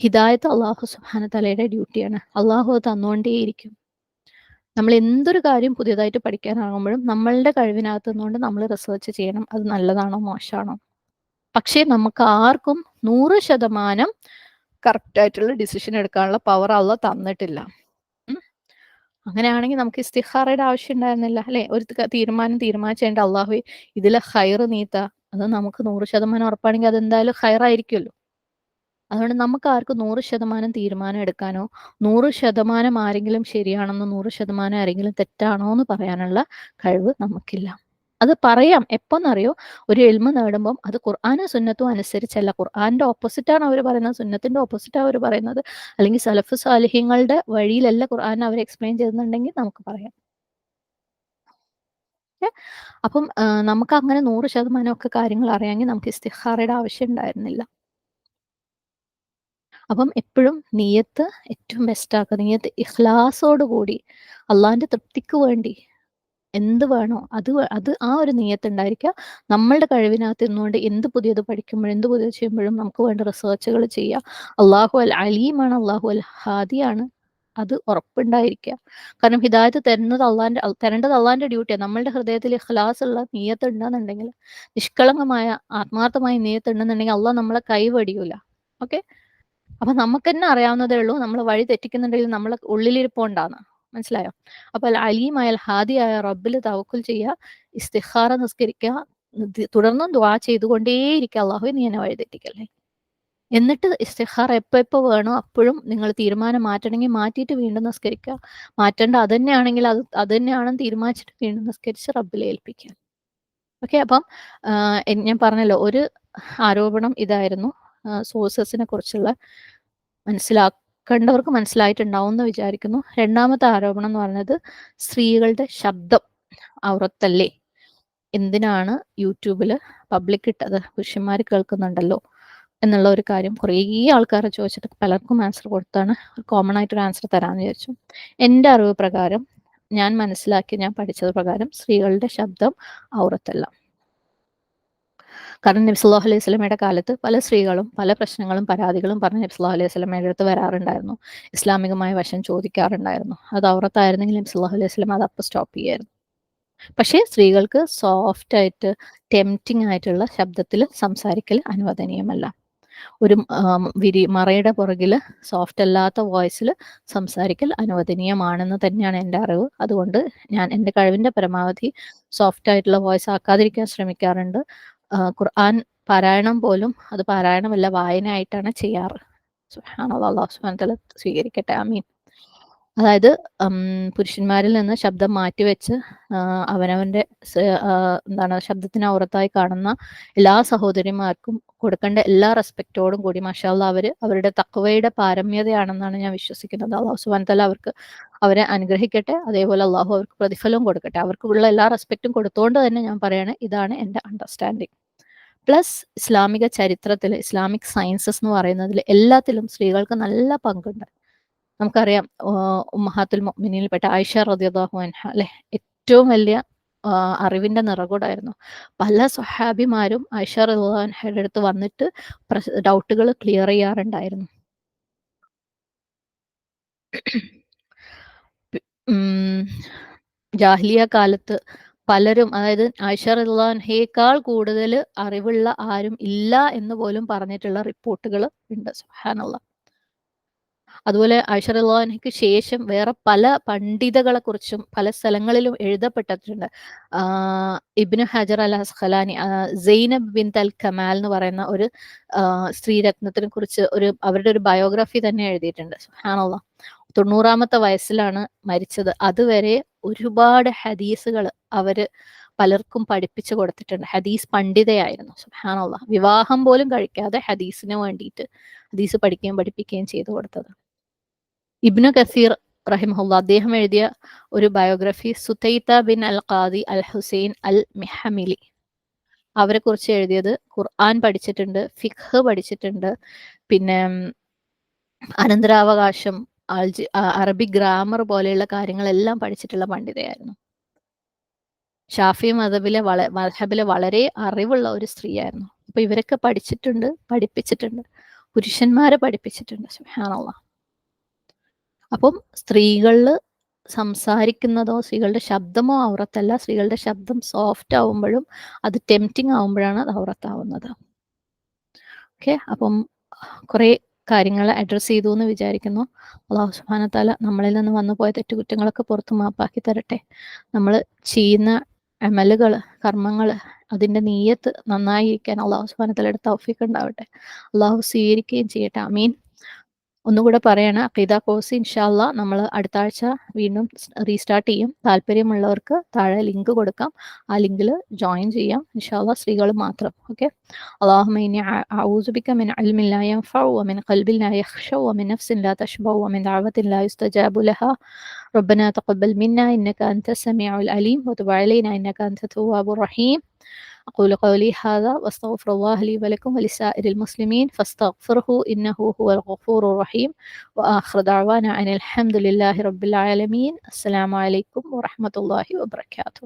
ഹിദായത്ത് അള്ളാഹു സുബ്ഹാനഹു വ തആലയുടെ ഡ്യൂട്ടിയാണ്. അള്ളാഹു അത് തന്നുകൊണ്ടേയിരിക്കും. നമ്മൾ എന്തൊരു കാര്യം പുതിയതായിട്ട് പഠിക്കാനാകുമ്പോഴും നമ്മളുടെ കഴിവിനകത്ത് നിന്നുകൊണ്ട് നമ്മൾ റിസർച്ച് ചെയ്യണം. അത് നല്ലതാണോ മോശമാണോ. പക്ഷേ നമുക്ക് ആർക്കും 100% കറക്റ്റ് ആയിട്ടുള്ള ഡിസിഷൻ എടുക്കാനുള്ള പവർ അള്ളാഹ് തന്നിട്ടില്ല. ഉം. അങ്ങനെയാണെങ്കിൽ നമുക്ക് ഇസ്തിഖാറയുടെ ആവശ്യം ഉണ്ടായിരുന്നില്ല അല്ലേ? ഒരു തീരുമാനം തീരുമാനിച്ചേണ്ട അള്ളാഹുവേ ഇതിലെ ഖൈറ് നീത്താ. അത് നമുക്ക് 100% ഉറപ്പാണെങ്കിൽ അതെന്തായാലും ഖൈറായിരിക്കുമല്ലോ. അതുകൊണ്ട് നമുക്ക് ആർക്കും 100% തീരുമാനം എടുക്കാനോ 100% ആരെങ്കിലും ശരിയാണെന്നോ 100% ആരെങ്കിലും തെറ്റാണോ എന്ന് പറയാനുള്ള കഴിവ് നമുക്കില്ല. അത് പറയാം എപ്പോന്നറിയോ? ഒരു ഇൽമ് നേടുമ്പം അത് ഖുർആനും സുന്നത്തും അനുസരിച്ചല്ല. ഖുർആന്റെ ഓപ്പോസിറ്റാണ് അവർ പറയുന്നത്, സുന്നത്തിന്റെ ഓപ്പോസിറ്റാ അവർ പറയുന്നത്. അല്ലെങ്കിൽ സലഫ് സാലിഹ്യങ്ങളുടെ വഴിയിലല്ല ഖുർആൻ അവർ എക്സ്പ്ലെയിൻ ചെയ്യുന്നുണ്ടെങ്കിൽ നമുക്ക് പറയാം. ഏ? അപ്പം നമുക്ക് അങ്ങനെ 100% ഒക്കെ കാര്യങ്ങൾ അറിയാമെങ്കിൽ നമുക്ക് ഇസ്തിഖാറയുടെ ആവശ്യം ഉണ്ടായിരുന്നില്ല. അപ്പം എപ്പോഴും നിയ്യത്ത് ഏറ്റവും ബെസ്റ്റ് ആക്കുക. നിയ്യത്ത് ഇഖ്ലാസോട് കൂടി അള്ളാന്റെ തൃപ്തിക്ക് വേണ്ടി എന്ത് വേണോ അത് ആ ഒരു നിയ്യത്ത് ഉണ്ടായിരിക്കുക. നമ്മളുടെ കഴിവിനകത്ത് നിന്നുകൊണ്ട് എന്ത് പുതിയത് പഠിക്കുമ്പോഴും എന്ത് പുതിയത് ചെയ്യുമ്പോഴും നമുക്ക് വേണ്ട റിസർച്ചുകൾ ചെയ്യുക. അള്ളാഹു അൽ അലീമാണ്, അള്ളാഹു അൽ ഹാദിയാണ്. അത് ഉറപ്പുണ്ടായിരിക്കുക. കാരണം ഹിദായത്ത് തരേണ്ടത് അള്ളാന്റെ ഡ്യൂട്ടിയാണ്. നമ്മളുടെ ഹൃദയത്തിൽ ഇഖ്ലാസ് ഉള്ള നിയ്യത്ത് ഉണ്ടെന്നുണ്ടെങ്കിൽ, നിഷ്കളങ്കമായ ആത്മാർത്ഥമായ നിയ്യത്ത് ഉണ്ടെന്നുണ്ടെങ്കിൽ അള്ളാഹ് നമ്മളെ കൈവടിയൂല. ഓക്കെ. അപ്പൊ നമുക്ക് തന്നെ അറിയാവുന്നതേ ഉള്ളൂ നമ്മൾ വഴി തെറ്റിക്കുന്നുണ്ടെങ്കിൽ നമ്മളെ ഉള്ളിലിരിപ്പുണ്ടാന്ന്. മനസ്സിലായോ? അപ്പൊ അലീമായ ഹാദിയായ റബ്ബിൽ തവക്കുൽ ചെയ്യുക, ഇസ്തിഖാറ നിസ്കരിക്കുക, തുടർന്നും ദുആ ചെയ്തുകൊണ്ടേയിരിക്കുക. അല്ലാഹുവേ നീ എന്നെ വഴി തെറ്റിക്കല്ലേ. എന്നിട്ട് ഇസ്തിഖാറ എപ്പോ വേണോ അപ്പോഴും നിങ്ങൾ തീരുമാനം മാറ്റണമെങ്കിൽ മാറ്റിയിട്ട് വീണ്ടും നിസ്കരിക്കുക. മാറ്റേണ്ട അത് തന്നെയാണെങ്കിൽ അത് തന്നെയാണെന്ന് തീരുമാനിച്ചിട്ട് വീണ്ടും നിസ്കരിച്ച് റബ്ബിൽ ഏൽപ്പിക്കുക. ഓക്കെ. അപ്പം ഞാൻ പറഞ്ഞല്ലോ, ഒരു ആരോപണം ഇതായിരുന്നു. സോഴ്സസിനെ കുറിച്ചുള്ള മനസ്സിലാക്കേണ്ടവർക്ക് മനസ്സിലായിട്ടുണ്ടാവും എന്ന് വിചാരിക്കുന്നു. രണ്ടാമത്തെ ആരോപണം എന്ന് പറഞ്ഞത് സ്ത്രീകളുടെ ശബ്ദം ഔറത്തല്ലേ, എന്തിനാണ് യൂട്യൂബിൽ പബ്ലിക് ഇട്ടത്, പുരുഷന്മാർ കേൾക്കുന്നുണ്ടല്ലോ എന്നുള്ള ഒരു കാര്യം കുറേ ആൾക്കാരെ ചോദിച്ചിട്ട് പലർക്കും ആൻസർ കൊടുത്താണ്. കോമൺ ആയിട്ടൊരു ആൻസർ തരാമെന്ന് വിചാരിച്ചു. എൻ്റെ അറിവ് പ്രകാരം, ഞാൻ ഞാൻ പഠിച്ചത് പ്രകാരം സ്ത്രീകളുടെ ശബ്ദം ഔറത്തല്ല. കാരണം നബി സല്ലല്ലാഹു അലൈഹി വസല്ലമയുടെ കാലത്ത് പല സ്ത്രീകളും പല പ്രശ്നങ്ങളും പരാതികളും പറഞ്ഞ് നബി സല്ലല്ലാഹു അലൈഹി വസല്ലമയുടെ അടുത്ത് വരാറുണ്ടായിരുന്നു. ഇസ്ലാമികമായ വശം ചോദിക്കാറുണ്ടായിരുന്നു. അത് ഔറത്തായിരുന്നെങ്കിൽ നബി സല്ലല്ലാഹു അലൈഹി വസല്ലമ അത് അപ്പോൾ സ്റ്റോപ്പ് ചെയ്യായിരുന്നു. പക്ഷേ സ്ത്രീകൾക്ക് സോഫ്റ്റായിട്ട് ടെംപ്റ്റിംഗ് ആയിട്ടുള്ള ശബ്ദത്തിൽ സംസാരിക്കൽ അനുവദനീയമല്ല. ഒരു മറയുടെ പുറകിൽ സോഫ്റ്റ് അല്ലാത്ത വോയിസിൽ സംസാരിക്കൽ അനുവദനീയമാണെന്ന് തന്നെയാണ് എൻ്റെ അറിവ്. അതുകൊണ്ട് ഞാൻ എൻ്റെ കഴിവിൻ്റെ പരമാവധി സോഫ്റ്റ് ആയിട്ടുള്ള വോയിസ് ആക്കാതിരിക്കാൻ ശ്രമിക്കാറുണ്ട്. ഖുർആൻ പാരായണം പോലും അത് പാരായണമല്ല, വായനയായിട്ടാണ് ചെയ്യാറ്. സുബ്ഹാനല്ലാഹ്, അല്ലാഹു സുബ്ഹാനഹു വ തആല സ്വീകരിക്കട്ടെ. ആമീൻ. അതായത് പുരുഷന്മാരിൽ നിന്ന് ശബ്ദം മാറ്റിവെച്ച് അവനവൻ്റെ എന്താണ് ശബ്ദത്തിന് ഔറത്തായി കാണുന്ന എല്ലാ സഹോദരിമാർക്കും കൊടുക്കേണ്ട എല്ലാ റെസ്പെക്റ്റോടും കൂടി മാഷാ അല്ലാഹ് അവരുടെ തഖ്വയുടെ പാരമ്യതയാണെന്നാണ് ഞാൻ വിശ്വസിക്കുന്നത്. അല്ലാഹു സുബ്ഹാനഹു വ തആല അവരെ അനുഗ്രഹിക്കട്ടെ. അതേപോലെ അല്ലാഹു അവർക്ക് പ്രതിഫലവും കൊടുക്കട്ടെ. അവർക്കുള്ള എല്ലാ റെസ്പെക്റ്റും കൊടുത്തുകൊണ്ട് തന്നെ ഞാൻ പറയാണ്, ഇതാണ് എൻ്റെ അണ്ടർസ്റ്റാൻഡിങ്. പ്ലസ് ഇസ്ലാമിക ചരിത്രത്തിൽ, ഇസ്ലാമിക് സയൻസസ് എന്ന് പറയുന്നതിൽ എല്ലാത്തിലും സ്ത്രീകൾക്ക് നല്ല പങ്കുണ്ട്. നമുക്കറിയാം, ഉമ്മഹാത്തുൽ മുഅ്മിനീനിൽപ്പെട്ട ആയിഷ റളിയല്ലാഹു അൻഹ അല്ലെ, ഏറ്റവും വലിയ അറിവിന്റെ നിറകുടായിരുന്നു. പല സ്വഹാബിമാരും ആയിഷ റളിയല്ലാഹു അൻഹയുടെ അടുത്ത് വന്നിട്ട് ഡൗട്ടുകൾ ക്ലിയർ ചെയ്യാറുണ്ടായിരുന്നു. ജാഹിലിയ കാലത്ത് പലരും, അതായത് ആയിഷ റളിയല്ലാഹു അൻഹയേക്കാൾ കൂടുതൽ അറിവുള്ള ആരും ഇല്ല എന്ന് പോലും പറഞ്ഞിട്ടുള്ള റിപ്പോർട്ടുകൾ ഉണ്ട്. സുബ്ഹാനല്ലാഹ്. അതുപോലെ ആയിഷ റളിയല്ലാഹു അൻഹയ്ക്ക് ശേഷം വേറെ പല പണ്ഡിതകളെ കുറിച്ചും പല സ്ഥലങ്ങളിലും എഴുതപ്പെട്ടിട്ടുണ്ട്. ഇബ്നു ഹജർ അൽ അസ്ഖലാനി സൈനബ് ബിൻത് അൽ കമാൽ എന്ന് പറയുന്ന ഒരു സ്ത്രീരത്നത്തിനെ കുറിച്ച് അവരുടെ ഒരു ബയോഗ്രഫി തന്നെ എഴുതിയിട്ടുണ്ട്. സുബ്ഹാനല്ലാഹ്. 90ാമത്തെ വയസ്സിലാണ് മരിച്ചത്. അതുവരെ ഒരുപാട് ഹദീസുകൾ അവര് പലർക്കും പഠിപ്പിച്ചു കൊടുത്തിട്ടുണ്ട്. ഹദീസ് പണ്ഡിതയായിരുന്നു. സുബ്ഹാനല്ലാഹ്. വിവാഹം പോലും കഴിക്കാതെ ഹദീസിന് വേണ്ടിയിട്ട് ഹദീസ് പഠിക്കുകയും പഠിപ്പിക്കുകയും ചെയ്തു കൊടുത്തത്. ഇബ്നു കസീർ റഹിമഹുല്ല അദ്ദേഹം എഴുതിയ ഒരു ബയോഗ്രഫി സുതൈത ബിൻ അൽ ഖാദി അൽ ഹുസൈൻ അൽ മിഹമിലി, അവരെ കുറിച്ച് എഴുതിയത് ഖുർആൻ പഠിച്ചിട്ടുണ്ട്, ഫിഖ് പഠിച്ചിട്ടുണ്ട്, പിന്നെ അനന്തരാവകാശം, അറബിക് ഗ്രാമർ പോലെയുള്ള കാര്യങ്ങളെല്ലാം പഠിച്ചിട്ടുള്ള പണ്ഡിതയായിരുന്നു. ഷാഫി മദ്ഹബിലെ വളരെ അറിവുള്ള ഒരു സ്ത്രീയായിരുന്നു. അപ്പൊ ഇവരൊക്കെ പഠിച്ചിട്ടുണ്ട്, പഠിപ്പിച്ചിട്ടുണ്ട്, പുരുഷന്മാരെ പഠിപ്പിച്ചിട്ടുണ്ട്. സുബ്ഹാനല്ലാഹ്. അപ്പം സ്ത്രീകളിൽ സംസാരിക്കുന്നതോ സ്ത്രീകളുടെ ശബ്ദമോ ഔറത്തല്ല. സ്ത്രീകളുടെ ശബ്ദം സോഫ്റ്റ് ആവുമ്പോഴും അത് ടെംപ്റ്റിംഗ് ആവുമ്പോഴാണ് അത് ഔറത്താവുന്നത്. ഓക്കെ, അപ്പം കുറേ കാര്യങ്ങൾ അഡ്രസ്സ് ചെയ്തു എന്ന് വിചാരിക്കുന്നു. അല്ലാഹു സുബ്ഹാനഹു വ തആല നമ്മളിൽ നിന്ന് വന്നുപോയ തെറ്റുകുറ്റങ്ങളൊക്കെ പുറത്ത് മാപ്പാക്കി തരട്ടെ. നമ്മൾ ചെയ്യുന്ന അമലുകൾ, കർമ്മങ്ങൾ, അതിൻ്റെ നീയത്ത് നന്നായിരിക്കാൻ അല്ലാഹു സുബ്ഹാനഹു വ തആലയുടെ തൗഫീഖ് ഉണ്ടാവട്ടെ. അല്ലാഹു സ്വീകരിക്കുകയും ചെയ്യട്ടെ. ആമീൻ. ഒന്നുകൂടെ പറയാണ്, അഖീദ കോഴ്സ് ഇൻഷാ അല്ലാഹ് നമ്മൾ അടുത്ത ആഴ്ച വീണ്ടും റീസ്റ്റാർട്ട് ചെയ്യും. താല്പര്യമുള്ളവർക്ക് താഴെ ലിങ്ക് കൊടുക്കാം. ആ ലിങ്കിൽ ജോയിൻ ചെയ്യാം. ഇൻഷാ അല്ലാഹ് സ്ത്രീകൾ മാത്രം. ഓക്കെ. അല്ലാഹുമ്മ ഇന്നി അഊസു ബിക മിൻ ഇൽമിൻ ലാ യൻഫഉ വമിൻ ഖൽബിൻ ലാ യഖ്ശഉ വമിൻ നഫ്സിൻ ലാ തശ്ബഉ വമിൻ ദഅവത്തിൻ ലാ യുസ്തജാബു ലഹാ. ربنا تقبل منا إنك أنت السميع العليم وتب علينا إنك أنت التواب الرحيم. أقول قولي هذا وأستغفر الله لي ولكم ولسائر المسلمين فاستغفره إنه هو الغفور الرحيم. وآخر دعوانا أن الحمد لله رب العالمين. السلام عليكم ورحمة الله وبركاته.